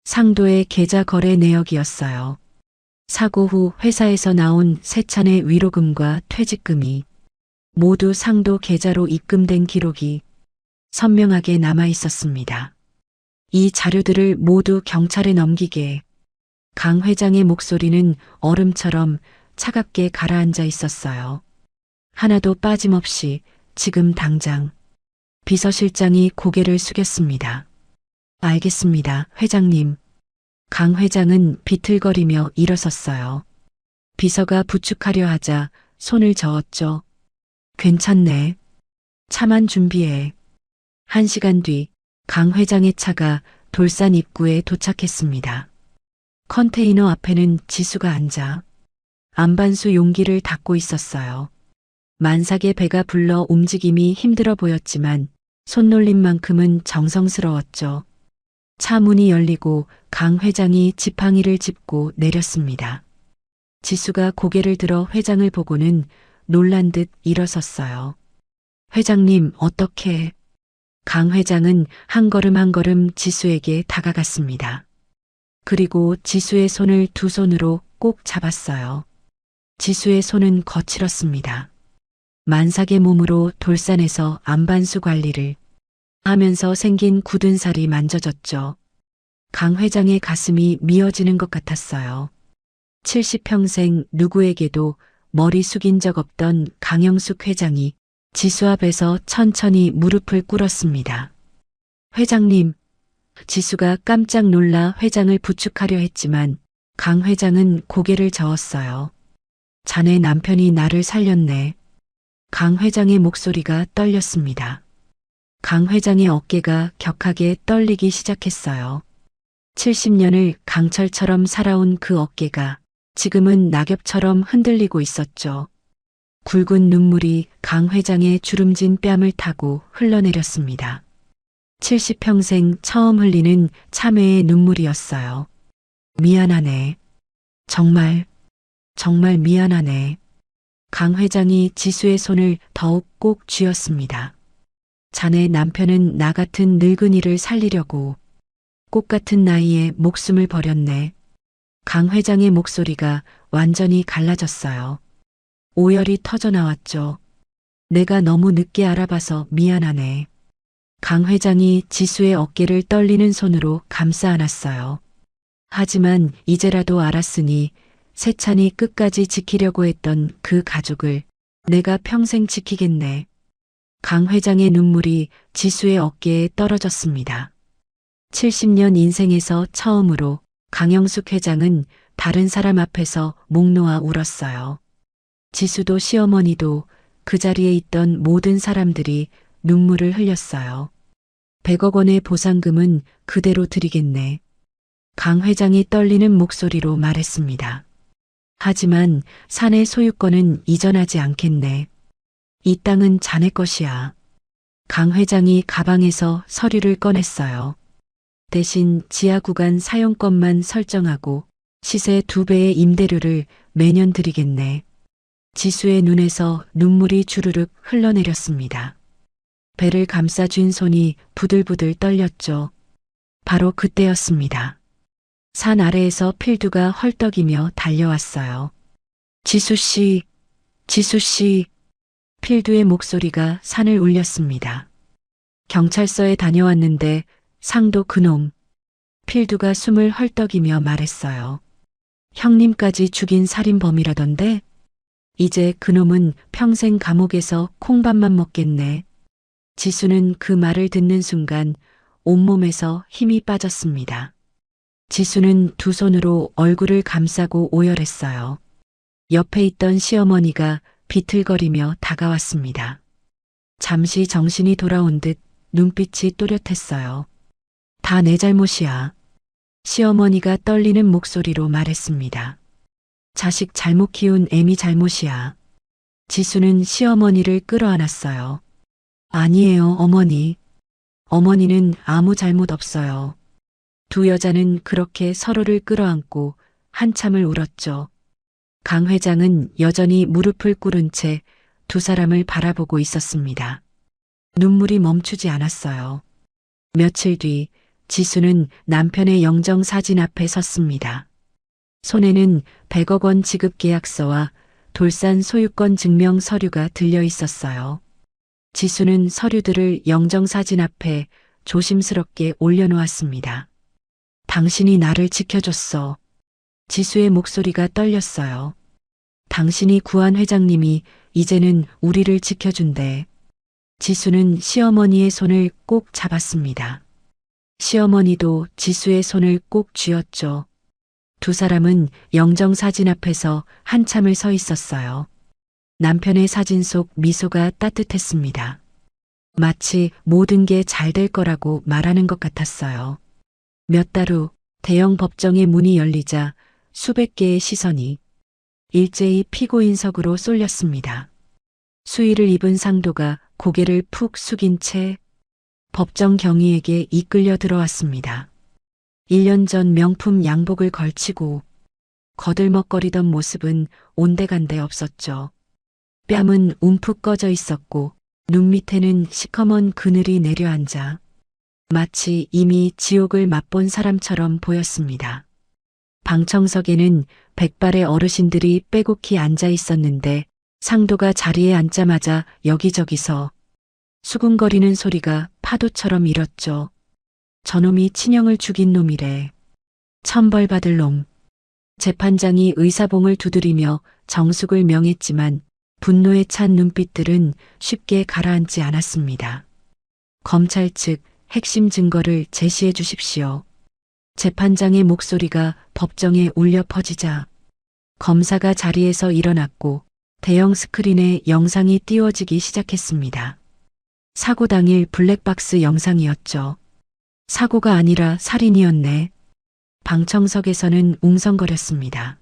상도의 계좌 거래 내역이었어요. 사고 후 회사에서 나온 세찬의 위로금과 퇴직금이 모두 상도 계좌로 입금된 기록이 선명하게 남아 있었습니다. 이 자료들을 모두 경찰에 넘기게 강 회장의 목소리는 얼음처럼 차갑게 가라앉아 있었어요. 하나도 빠짐없이 지금 당장. 비서실장이 고개를 숙였습니다. 알겠습니다, 회장님. 강 회장은 비틀거리며 일어섰어요. 비서가 부축하려 하자 손을 저었죠. 괜찮네. 차만 준비해. 1시간 뒤 강 회장의 차가 돌산 입구에 도착했습니다. 컨테이너 앞에는 지수가 앉아 안반수 용기를 닫고 있었어요. 만삭의 배가 불러 움직임이 힘들어 보였지만 손놀림만큼은 정성스러웠죠. 차 문이 열리고 강 회장이 지팡이를 짚고 내렸습니다. 지수가 고개를 들어 회장을 보고는 놀란 듯 일어섰어요. 회장님, 어떻게? 강 회장은 한 걸음 한 걸음 지수에게 다가갔습니다. 그리고 지수의 손을 두 손으로 꼭 잡았어요. 지수의 손은 거칠었습니다. 만삭의 몸으로 돌산에서 안반수 관리를 하면서 생긴 굳은 살이 만져졌죠. 강 회장의 가슴이 미어지는 것 같았어요. 70평생 누구에게도 머리 숙인 적 없던 강영숙 회장이 지수 앞에서 천천히 무릎을 꿇었습니다. 회장님, 지수가 깜짝 놀라 회장을 부축하려 했지만 강 회장은 고개를 저었어요. 자네 남편이 나를 살렸네. 강 회장의 목소리가 떨렸습니다. 강 회장의 어깨가 격하게 떨리기 시작했어요. 70년을 강철처럼 살아온 그 어깨가 지금은 낙엽처럼 흔들리고 있었죠. 굵은 눈물이 강 회장의 주름진 뺨을 타고 흘러내렸습니다. 70평생 처음 흘리는 참회의 눈물이었어요. 미안하네. 정말 미안하네. 강 회장이 지수의 손을 더욱 꼭 쥐었습니다. 자네 남편은 나 같은 늙은이를 살리려고 꽃 같은 나이에 목숨을 버렸네. 강 회장의 목소리가 완전히 갈라졌어요. 오열이 터져나왔죠. 내가 너무 늦게 알아봐서 미안하네. 강 회장이 지수의 어깨를 떨리는 손으로 감싸 안았어요. 하지만 이제라도 알았으니 세찬이 끝까지 지키려고 했던 그 가족을 내가 평생 지키겠네. 강 회장의 눈물이 지수의 어깨에 떨어졌습니다. 70년 인생에서 처음으로 강영숙 회장은 다른 사람 앞에서 목 놓아 울었어요. 지수도 시어머니도 그 자리에 있던 모든 사람들이 눈물을 흘렸어요. 100억 원의 보상금은 그대로 드리겠네. 강 회장이 떨리는 목소리로 말했습니다. 하지만 산의 소유권은 이전하지 않겠네. 이 땅은 자네 것이야. 강 회장이 가방에서 서류를 꺼냈어요. 대신 지하 구간 사용권만 설정하고 시세 2배의 임대료를 매년 드리겠네. 지수의 눈에서 눈물이 주르륵 흘러내렸습니다. 배를 감싸쥔 손이 부들부들 떨렸죠. 바로 그때였습니다. 산 아래에서 필두가 헐떡이며 달려왔어요. 지수 씨, 지수 씨. 필두의 목소리가 산을 울렸습니다. 경찰서에 다녀왔는데 상도 그놈. 필두가 숨을 헐떡이며 말했어요. 형님까지 죽인 살인범이라던데? 이제 그놈은 평생 감옥에서 콩밥만 먹겠네. 지수는 그 말을 듣는 순간 온몸에서 힘이 빠졌습니다. 지수는 두 손으로 얼굴을 감싸고 오열했어요. 옆에 있던 시어머니가 비틀거리며 다가왔습니다. 잠시 정신이 돌아온 듯 눈빛이 또렷했어요. 다 내 잘못이야. 시어머니가 떨리는 목소리로 말했습니다. 자식 잘못 키운 애미 잘못이야. 지수는 시어머니를 끌어안았어요. 아니에요, 어머니. 어머니는 아무 잘못 없어요. 두 여자는 그렇게 서로를 끌어안고 한참을 울었죠. 강 회장은 여전히 무릎을 꿇은 채 두 사람을 바라보고 있었습니다. 눈물이 멈추지 않았어요. 며칠 뒤 지수는 남편의 영정 사진 앞에 섰습니다. 손에는 100억 원 지급 계약서와 돌산 소유권 증명 서류가 들려 있었어요. 지수는 서류들을 영정 사진 앞에 조심스럽게 올려놓았습니다. 당신이 나를 지켜줬어. 지수의 목소리가 떨렸어요. 당신이 구한 회장님이 이제는 우리를 지켜준대. 지수는 시어머니의 손을 꼭 잡았습니다. 시어머니도 지수의 손을 꼭 쥐었죠. 두 사람은 영정 사진 앞에서 한참을 서 있었어요. 남편의 사진 속 미소가 따뜻했습니다. 마치 모든 게 잘 될 거라고 말하는 것 같았어요. 몇 달 후 대형 법정의 문이 열리자 수백 개의 시선이 일제히 피고인석으로 쏠렸습니다. 수의를 입은 상도가 고개를 푹 숙인 채 법정 경위에게 이끌려 들어왔습니다. 1년 전 명품 양복을 걸치고 거들먹거리던 모습은 온데간데 없었죠. 뺨은 움푹 꺼져 있었고 눈 밑에는 시커먼 그늘이 내려앉아 마치 이미 지옥을 맛본 사람처럼 보였습니다. 방청석에는 백발의 어르신들이 빼곡히 앉아 있었는데 상도가 자리에 앉자마자 여기저기서 수군거리는 소리가 파도처럼 일었죠. 저놈이 친형을 죽인 놈이래. 천벌받을 놈. 재판장이 의사봉을 두드리며 정숙을 명했지만 분노에 찬 눈빛들은 쉽게 가라앉지 않았습니다. 검찰 측 핵심 증거를 제시해 주십시오. 재판장의 목소리가 법정에 울려 퍼지자 검사가 자리에서 일어났고 대형 스크린에 영상이 띄워지기 시작했습니다. 사고 당일 블랙박스 영상이었죠. 사고가 아니라 살인이었네. 방청석에서는 웅성거렸습니다.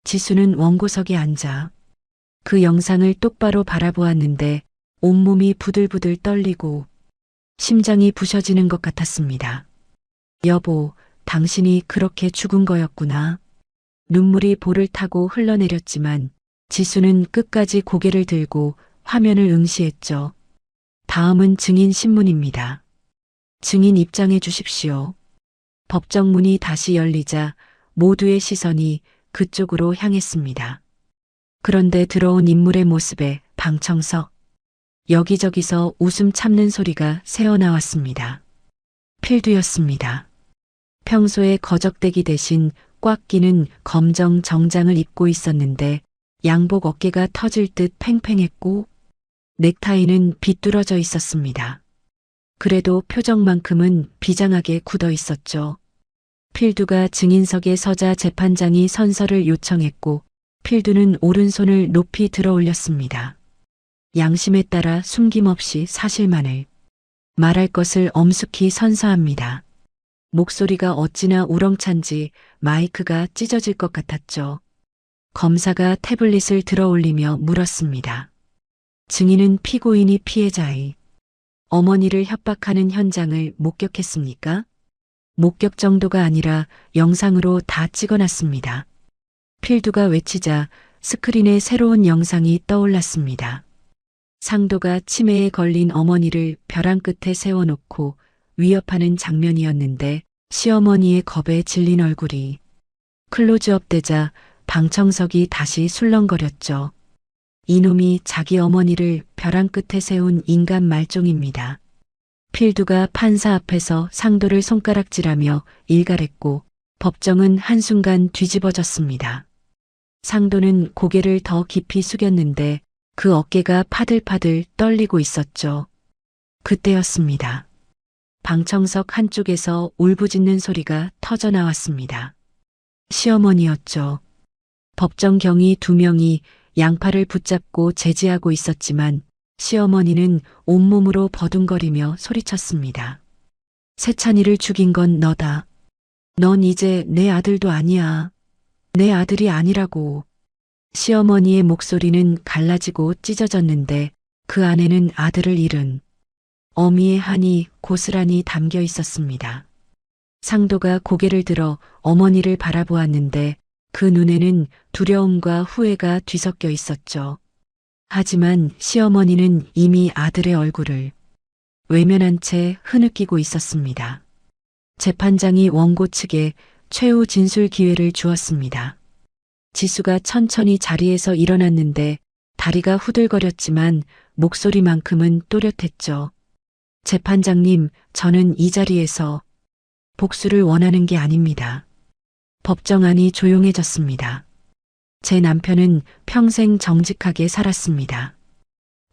지수는 원고석에 앉아 그 영상을 똑바로 바라보았는데 온몸이 부들부들 떨리고 심장이 부셔지는 것 같았습니다. 여보, 당신이 그렇게 죽은 거였구나. 눈물이 볼을 타고 흘러내렸지만 지수는 끝까지 고개를 들고 화면을 응시했죠. 다음은 증인 신문입니다. 증인 입장해 주십시오. 법정 문이 다시 열리자 모두의 시선이 그쪽으로 향했습니다. 그런데 들어온 인물의 모습에 방청석, 여기저기서 웃음 참는 소리가 새어나왔습니다. 필두였습니다. 평소에 거적대기 대신 꽉 끼는 검정 정장을 입고 있었는데 양복 어깨가 터질 듯 팽팽했고 넥타이는 비뚤어져 있었습니다. 그래도 표정만큼은 비장하게 굳어 있었죠. 필두가 증인석에 서자 재판장이 선서를 요청했고 필두는 오른손을 높이 들어 올렸습니다. 양심에 따라 숨김없이 사실만을 말할 것을 엄숙히 선서합니다. 목소리가 어찌나 우렁찬지 마이크가 찢어질 것 같았죠. 검사가 태블릿을 들어 올리며 물었습니다. 증인은 피고인이 피해자의 어머니를 협박하는 현장을 목격했습니까? 목격 정도가 아니라 영상으로 다 찍어놨습니다. 필두가 외치자 스크린에 새로운 영상이 떠올랐습니다. 상도가 치매에 걸린 어머니를 벼랑 끝에 세워놓고 위협하는 장면이었는데 시어머니의 겁에 질린 얼굴이 클로즈업 되자 방청석이 다시 술렁거렸죠. 이놈이 자기 어머니를 벼랑 끝에 세운 인간 말종입니다. 필두가 판사 앞에서 상도를 손가락질하며 일갈했고 법정은 한순간 뒤집어졌습니다. 상도는 고개를 더 깊이 숙였는데 그 어깨가 파들파들 떨리고 있었죠. 그때였습니다. 방청석 한쪽에서 울부짖는 소리가 터져나왔습니다. 시어머니였죠. 법정 경위 2명이 양팔을 붙잡고 제지하고 있었지만 시어머니는 온몸으로 버둥거리며 소리쳤습니다. 세찬이를 죽인 건 너다. 넌 이제 내 아들도 아니야. 내 아들이 아니라고. 시어머니의 목소리는 갈라지고 찢어졌는데 그 안에는 아들을 잃은 어미의 한이 고스란히 담겨 있었습니다. 상도가 고개를 들어 어머니를 바라보았는데 그 눈에는 두려움과 후회가 뒤섞여 있었죠. 하지만 시어머니는 이미 아들의 얼굴을 외면한 채 흐느끼고 있었습니다. 재판장이 원고 측에 최후 진술 기회를 주었습니다. 지수가 천천히 자리에서 일어났는데 다리가 후들거렸지만 목소리만큼은 또렷했죠. 재판장님, 저는 이 자리에서 복수를 원하는 게 아닙니다. 법정 안이 조용해졌습니다. 제 남편은 평생 정직하게 살았습니다.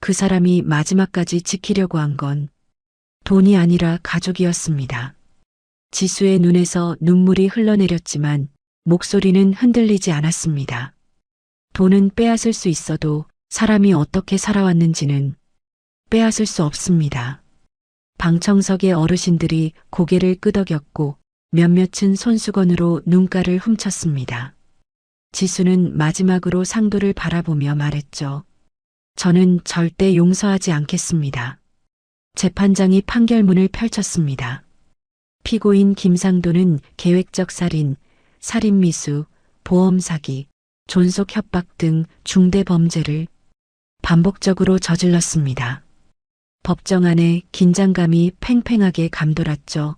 그 사람이 마지막까지 지키려고 한 건 돈이 아니라 가족이었습니다. 지수의 눈에서 눈물이 흘러내렸지만 목소리는 흔들리지 않았습니다. 돈은 빼앗을 수 있어도 사람이 어떻게 살아왔는지는 빼앗을 수 없습니다. 방청석의 어르신들이 고개를 끄덕였고 몇몇은 손수건으로 눈가를 훔쳤습니다. 지수는 마지막으로 상도를 바라보며 말했죠. 저는 절대 용서하지 않겠습니다. 재판장이 판결문을 펼쳤습니다. 피고인 김상도는 계획적 살인, 살인미수, 보험 사기, 존속 협박 등 중대 범죄를 반복적으로 저질렀습니다. 법정 안에 긴장감이 팽팽하게 감돌았죠.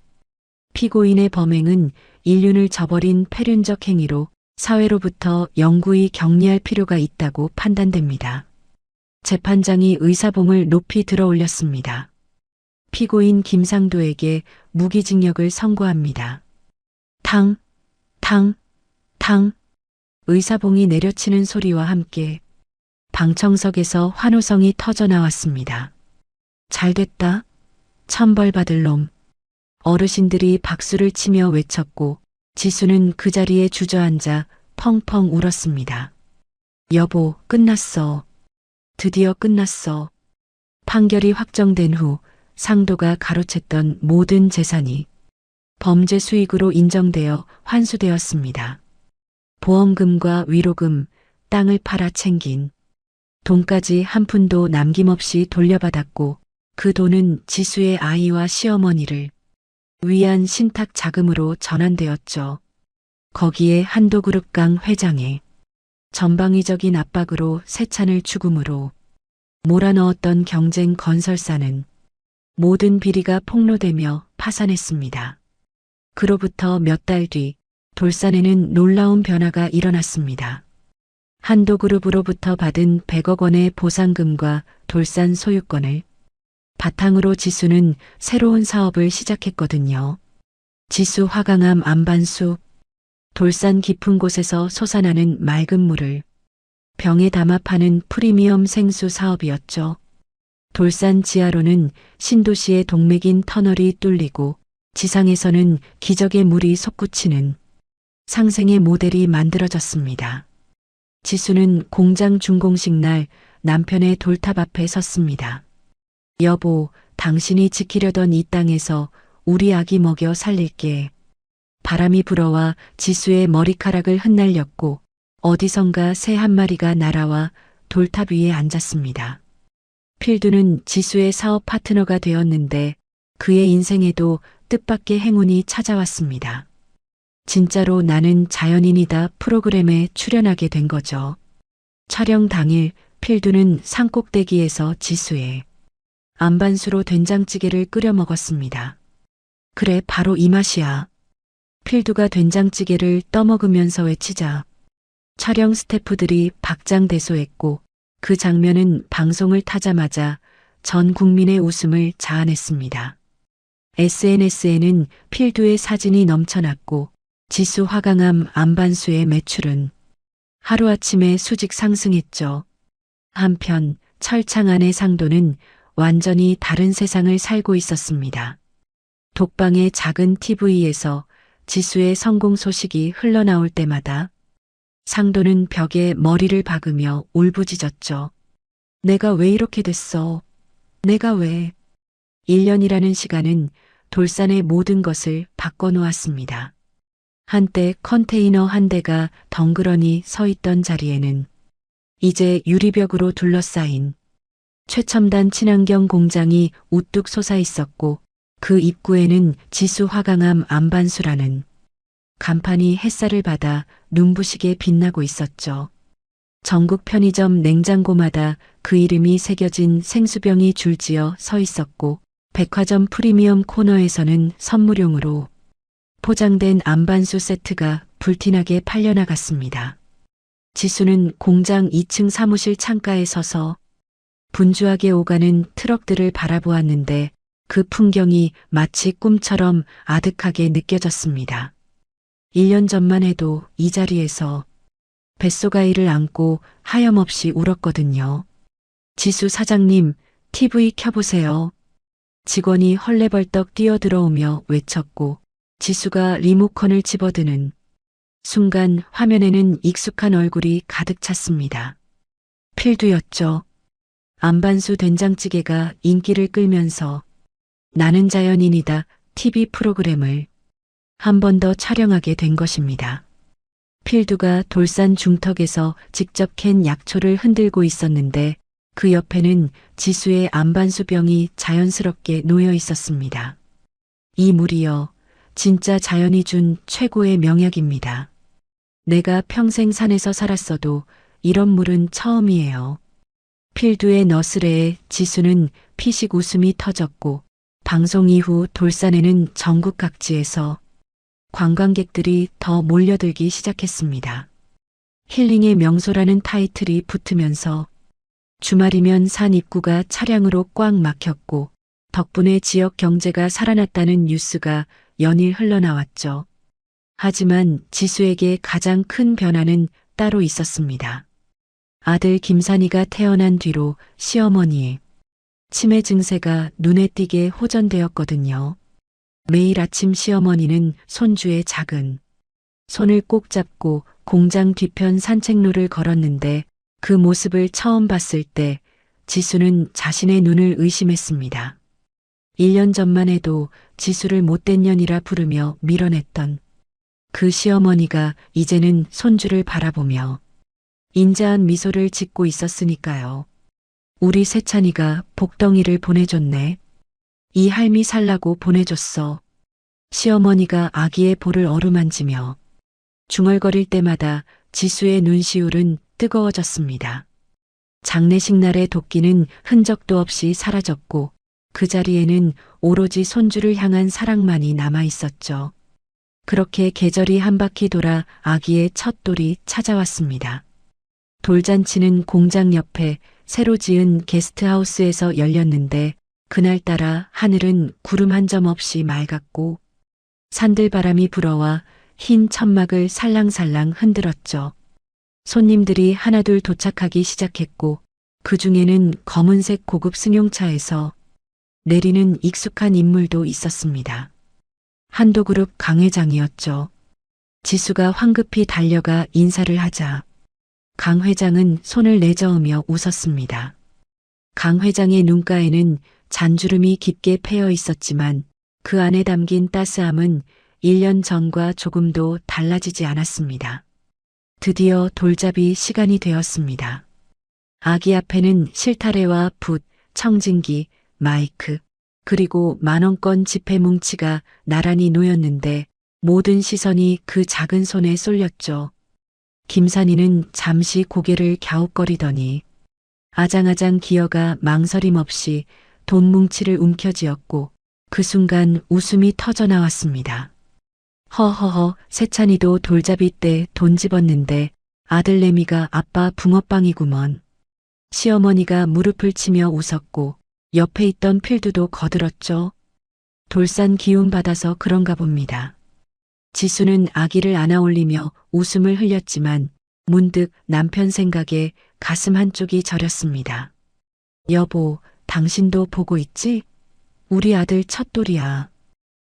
피고인의 범행은 인륜을 저버린 폐륜적 행위로 사회로부터 영구히 격리할 필요가 있다고 판단됩니다. 재판장이 의사봉을 높이 들어 올렸습니다. 피고인 김상도에게 무기징역을 선고합니다. 탕, 탕, 탕. 의사봉이 내려치는 소리와 함께 방청석에서 환호성이 터져 나왔습니다. 잘됐다. 천벌받을 놈. 어르신들이 박수를 치며 외쳤고 지수는 그 자리에 주저앉아 펑펑 울었습니다. 여보, 끝났어. 드디어 끝났어. 판결이 확정된 후 상도가 가로챘던 모든 재산이 범죄 수익으로 인정되어 환수되었습니다. 보험금과 위로금, 땅을 팔아 챙긴 돈까지 한 푼도 남김없이 돌려받았고 그 돈은 지수의 아이와 시어머니를 위한 신탁 자금으로 전환되었죠. 거기에 한도그룹강 회장의 전방위적인 압박으로 세찬을 죽음으로 몰아넣었던 경쟁 건설사는 모든 비리가 폭로되며 파산했습니다. 그로부터 몇 달 뒤 돌산에는 놀라운 변화가 일어났습니다. 한도그룹으로부터 받은 100억 원의 보상금과 돌산 소유권을 바탕으로 지수는 새로운 사업을 시작했거든요. 지수 화강암 안반수, 돌산 깊은 곳에서 솟아나는 맑은 물을 병에 담아 파는 프리미엄 생수 사업이었죠. 돌산 지하로는 신도시의 동맥인 터널이 뚫리고 지상에서는 기적의 물이 솟구치는 상생의 모델이 만들어졌습니다. 지수는 공장 준공식 날 남편의 돌탑 앞에 섰습니다. 여보, 당신이 지키려던 이 땅에서 우리 아기 먹여 살릴게. 바람이 불어와 지수의 머리카락을 흩날렸고 어디선가 새 한 마리가 날아와 돌탑 위에 앉았습니다. 필두는 지수의 사업 파트너가 되었는데 그의 인생에도 뜻밖의 행운이 찾아왔습니다. 진짜로 나는 자연인이다 프로그램에 출연하게 된 거죠. 촬영 당일 필두는 산꼭대기에서 지수의 안반수로 된장찌개를 끓여 먹었습니다. 그래, 바로 이 맛이야. 필두가 된장찌개를 떠먹으면서 외치자 촬영 스태프들이 박장대소했고 그 장면은 방송을 타자마자 전 국민의 웃음을 자아냈습니다. SNS에는 필두의 사진이 넘쳐났고 지수 화강암 안반수의 매출은 하루아침에 수직 상승했죠. 한편 철창 안의 상도는 완전히 다른 세상을 살고 있었습니다. 독방의 작은 TV에서 지수의 성공 소식이 흘러나올 때마다 상도는 벽에 머리를 박으며 울부짖었죠. 내가 왜 이렇게 됐어? 내가 왜? 1년이라는 시간은 돌산의 모든 것을 바꿔놓았습니다. 한때 컨테이너 한 대가 덩그러니 서 있던 자리에는 이제 유리벽으로 둘러싸인 최첨단 친환경 공장이 우뚝 솟아 있었고 그 입구에는 지수 화강암 안반수라는 간판이 햇살을 받아 눈부시게 빛나고 있었죠. 전국 편의점 냉장고마다 그 이름이 새겨진 생수병이 줄지어 서 있었고 백화점 프리미엄 코너에서는 선물용으로 포장된 안반수 세트가 불티나게 팔려나갔습니다. 지수는 공장 2층 사무실 창가에 서서 분주하게 오가는 트럭들을 바라보았는데 그 풍경이 마치 꿈처럼 아득하게 느껴졌습니다. 1년 전만 해도 이 자리에서 뱃속아이를 안고 하염없이 울었거든요. 지수 사장님, TV 켜보세요. 직원이 헐레벌떡 뛰어들어오며 외쳤고 지수가 리모컨을 집어드는 순간 화면에는 익숙한 얼굴이 가득 찼습니다. 필두였죠. 안반수 된장찌개가 인기를 끌면서 나는 자연인이다 TV 프로그램을 한 번 더 촬영하게 된 것입니다. 필두가 돌산 중턱에서 직접 캔 약초를 흔들고 있었는데 그 옆에는 지수의 안반수병이 자연스럽게 놓여 있었습니다. 이 물이요, 진짜 자연이 준 최고의 명약입니다. 내가 평생 산에서 살았어도 이런 물은 처음이에요. 필두의 너스레에 지수는 피식 웃음이 터졌고 방송 이후 돌산에는 전국 각지에서 관광객들이 더 몰려들기 시작했습니다. 힐링의 명소라는 타이틀이 붙으면서 주말이면 산 입구가 차량으로 꽉 막혔고 덕분에 지역 경제가 살아났다는 뉴스가 연일 흘러나왔죠. 하지만 지수에게 가장 큰 변화는 따로 있었습니다. 아들 김산이가 태어난 뒤로 시어머니의 치매 증세가 눈에 띄게 호전되었거든요. 매일 아침 시어머니는 손주의 작은 손을 꼭 잡고 공장 뒤편 산책로를 걸었는데 그 모습을 처음 봤을 때 지수는 자신의 눈을 의심했습니다. 1년 전만 해도 지수를 못된 년이라 부르며 밀어냈던 그 시어머니가 이제는 손주를 바라보며 인자한 미소를 짓고 있었으니까요. 우리 세찬이가 복덩이를 보내줬네. 이 할미 살라고 보내줬어. 시어머니가 아기의 볼을 어루만지며 중얼거릴 때마다 지수의 눈시울은 뜨거워졌습니다. 장례식 날의 도끼는 흔적도 없이 사라졌고 그 자리에는 오로지 손주를 향한 사랑만이 남아 있었죠. 그렇게 계절이 한 바퀴 돌아 아기의 첫 돌이 찾아왔습니다. 돌잔치는 공장 옆에 새로 지은 게스트하우스에서 열렸는데 그날따라 하늘은 구름 한 점 없이 맑았고 산들바람이 불어와 흰 천막을 살랑살랑 흔들었죠. 손님들이 하나둘 도착하기 시작했고 그 중에는 검은색 고급 승용차에서 내리는 익숙한 인물도 있었습니다. 한도그룹 강 회장이었죠. 지수가 황급히 달려가 인사를 하자 강 회장은 손을 내저으며 웃었습니다. 강 회장의 눈가에는 잔주름이 깊게 패여 있었지만 그 안에 담긴 따스함은 1년 전과 조금도 달라지지 않았습니다. 드디어 돌잡이 시간이 되었습니다. 아기 앞에는 실타래와 붓, 청진기, 마이크, 그리고 만원권 지폐 뭉치가 나란히 놓였는데 모든 시선이 그 작은 손에 쏠렸죠. 김산이는 잠시 고개를 갸웃거리더니 아장아장 기어가 망설임 없이 돈 뭉치를 움켜쥐었고 그 순간 웃음이 터져 나왔습니다. 허허허, 세찬이도 돌잡이 때 돈 집었는데 아들 내미가 아빠 붕어빵이구먼. 시어머니가 무릎을 치며 웃었고 옆에 있던 필두도 거들었죠. 돌산 기운 받아서 그런가 봅니다. 지수는 아기를 안아올리며 웃음을 흘렸지만 문득 남편 생각에 가슴 한쪽이 저렸습니다. 여보, 당신도 보고 있지? 우리 아들 첫돌이야.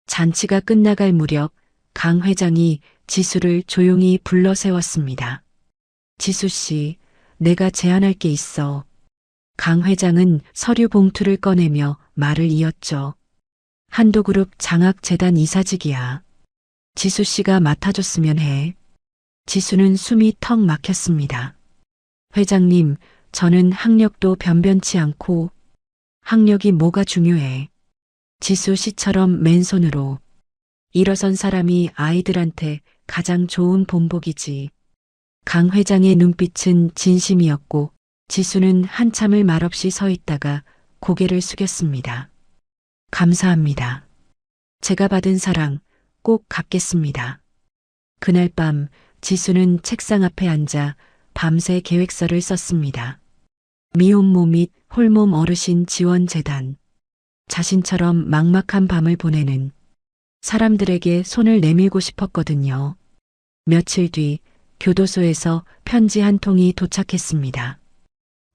잔치가 끝나갈 무렵 강 회장이 지수를 조용히 불러 세웠습니다. 지수 씨, 내가 제안할 게 있어. 강 회장은 서류 봉투를 꺼내며 말을 이었죠. 한도그룹 장학재단 이사직이야. 지수 씨가 맡아줬으면 해. 지수는 숨이 턱 막혔습니다. 회장님, 저는 학력도 변변치 않고 학력이 뭐가 중요해. 지수 씨처럼 맨손으로 일어선 사람이 아이들한테 가장 좋은 본보기지. 강 회장의 눈빛은 진심이었고 지수는 한참을 말없이 서 있다가 고개를 숙였습니다. 감사합니다. 제가 받은 사랑 꼭 갚겠습니다. 그날 밤 지수는 책상 앞에 앉아 밤새 계획서를 썼습니다. 미혼모 및 홀몸 어르신 지원재단. 자신처럼 막막한 밤을 보내는 사람들에게 손을 내밀고 싶었거든요. 며칠 뒤 교도소에서 편지 한 통이 도착했습니다.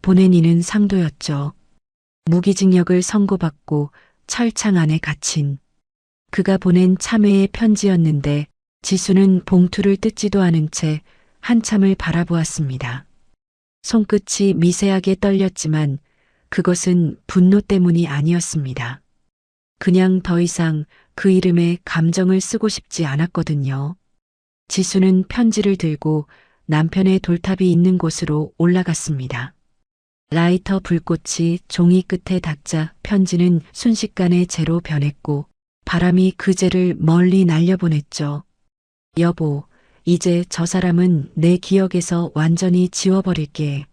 보낸 이는 상도였죠. 무기징역을 선고받고 철창 안에 갇힌 그가 보낸 참회의 편지였는데 지수는 봉투를 뜯지도 않은 채 한참을 바라보았습니다. 손끝이 미세하게 떨렸지만 그것은 분노 때문이 아니었습니다. 그냥 더 이상 그 이름에 감정을 쓰고 싶지 않았거든요. 지수는 편지를 들고 남편의 돌탑이 있는 곳으로 올라갔습니다. 라이터 불꽃이 종이 끝에 닿자 편지는 순식간에 재로 변했고 바람이 그 재를 멀리 날려보냈죠. 여보, 이제 저 사람은 내 기억에서 완전히 지워버릴게.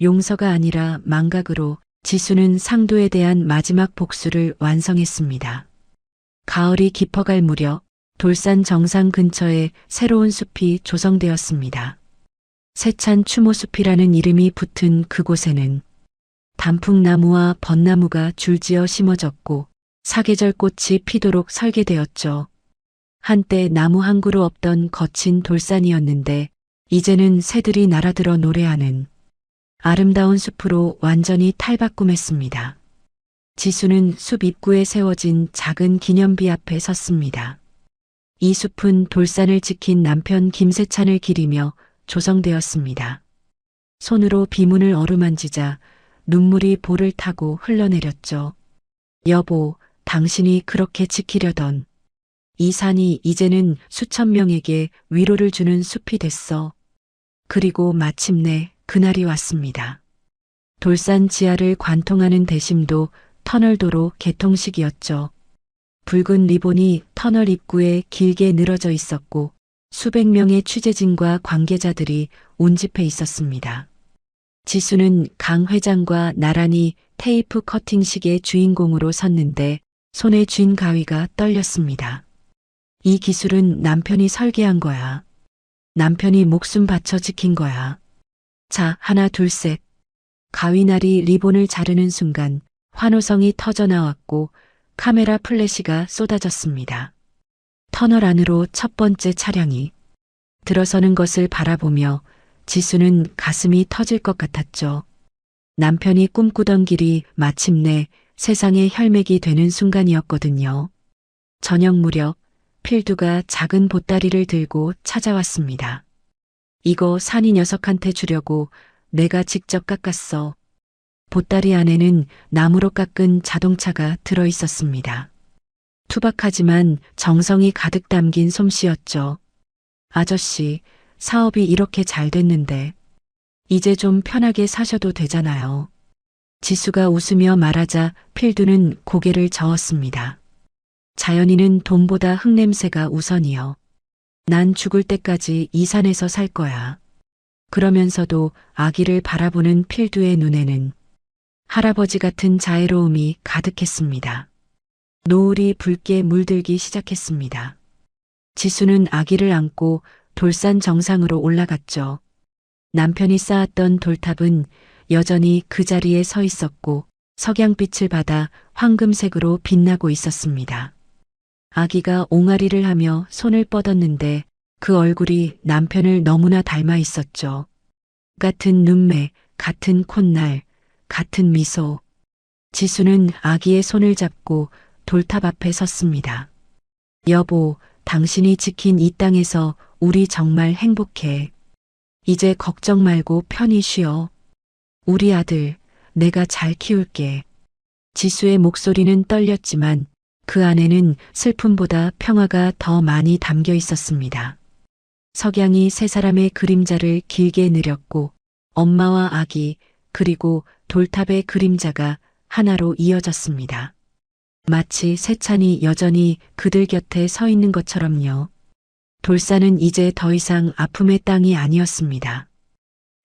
용서가 아니라 망각으로 지수는 상도에 대한 마지막 복수를 완성했습니다. 가을이 깊어갈 무렵 돌산 정상 근처에 새로운 숲이 조성되었습니다. 세찬 추모숲이라는 이름이 붙은 그곳에는 단풍나무와 벚나무가 줄지어 심어졌고 사계절 꽃이 피도록 설계되었죠. 한때 나무 한 그루 없던 거친 돌산이었는데 이제는 새들이 날아들어 노래하는 아름다운 숲으로 완전히 탈바꿈했습니다. 지수는 숲 입구에 세워진 작은 기념비 앞에 섰습니다. 이 숲은 돌산을 지킨 남편 김세찬을 기리며 조성되었습니다. 손으로 비문을 어루만지자 눈물이 볼을 타고 흘러내렸죠. 여보, 당신이 그렇게 지키려던 이 산이 이제는 수천 명에게 위로를 주는 숲이 됐어. 그리고 마침내 그날이 왔습니다. 돌산 지하를 관통하는 대심도 터널도로 개통식이었죠. 붉은 리본이 터널 입구에 길게 늘어져 있었고 수백 명의 취재진과 관계자들이 운집해 있었습니다. 지수는 강 회장과 나란히 테이프 커팅식의 주인공으로 섰는데 손에 쥔 가위가 떨렸습니다. 이 기술은 남편이 설계한 거야. 남편이 목숨 바쳐 지킨 거야. 자, 하나, 둘, 셋. 가위날이 리본을 자르는 순간 환호성이 터져 나왔고 카메라 플래시가 쏟아졌습니다. 터널 안으로 첫 번째 차량이 들어서는 것을 바라보며 지수는 가슴이 터질 것 같았죠. 남편이 꿈꾸던 길이 마침내 세상의 혈맥이 되는 순간이었거든요. 저녁 무렵 필두가 작은 보따리를 들고 찾아왔습니다. 이거 산이 녀석한테 주려고 내가 직접 깎았어. 보따리 안에는 나무로 깎은 자동차가 들어 있었습니다. 투박하지만 정성이 가득 담긴 솜씨였죠. 아저씨, 사업이 이렇게 잘 됐는데 이제 좀 편하게 사셔도 되잖아요. 지수가 웃으며 말하자 필두는 고개를 저었습니다. 자연이는 돈보다 흙냄새가 우선이요. 난 죽을 때까지 이 산에서 살 거야. 그러면서도 아기를 바라보는 필두의 눈에는 할아버지 같은 자애로움이 가득했습니다. 노을이 붉게 물들기 시작했습니다. 지수는 아기를 안고 돌산 정상으로 올라갔죠. 남편이 쌓았던 돌탑은 여전히 그 자리에 서 있었고 석양빛을 받아 황금색으로 빛나고 있었습니다. 아기가 옹알이를 하며 손을 뻗었는데 그 얼굴이 남편을 너무나 닮아 있었죠. 같은 눈매, 같은 콧날, 같은 미소. 지수는 아기의 손을 잡고 돌탑 앞에 섰습니다. 여보, 당신이 지킨 이 땅에서 우리 정말 행복해. 이제 걱정 말고 편히 쉬어. 우리 아들, 내가 잘 키울게. 지수의 목소리는 떨렸지만 그 안에는 슬픔보다 평화가 더 많이 담겨 있었습니다. 석양이 세 사람의 그림자를 길게 느렸고 엄마와 아기 그리고 돌탑의 그림자가 하나로 이어졌습니다. 마치 세찬이 여전히 그들 곁에 서 있는 것처럼요. 돌산은 이제 더 이상 아픔의 땅이 아니었습니다.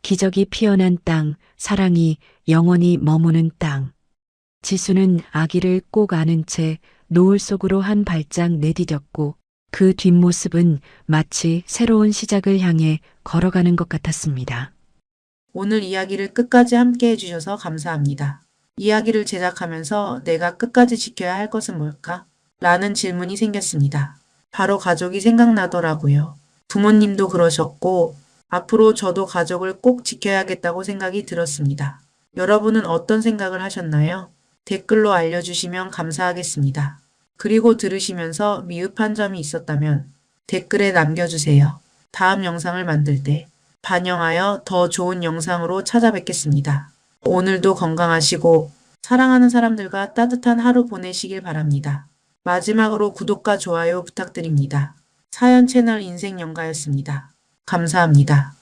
기적이 피어난 땅, 사랑이 영원히 머무는 땅. 지수는 아기를 꼭 안은 채 노을 속으로 한 발짝 내디뎠고 그 뒷모습은 마치 새로운 시작을 향해 걸어가는 것 같았습니다. 오늘 이야기를 끝까지 함께 해주셔서 감사합니다. 이야기를 제작하면서 내가 끝까지 지켜야 할 것은 뭘까? 라는 질문이 생겼습니다. 바로 가족이 생각나더라고요. 부모님도 그러셨고 앞으로 저도 가족을 꼭 지켜야겠다고 생각이 들었습니다. 여러분은 어떤 생각을 하셨나요? 댓글로 알려주시면 감사하겠습니다. 그리고 들으시면서 미흡한 점이 있었다면 댓글에 남겨주세요. 다음 영상을 만들 때 반영하여 더 좋은 영상으로 찾아뵙겠습니다. 오늘도 건강하시고 사랑하는 사람들과 따뜻한 하루 보내시길 바랍니다. 마지막으로 구독과 좋아요 부탁드립니다. 사연 채널 인생영가였습니다. 감사합니다.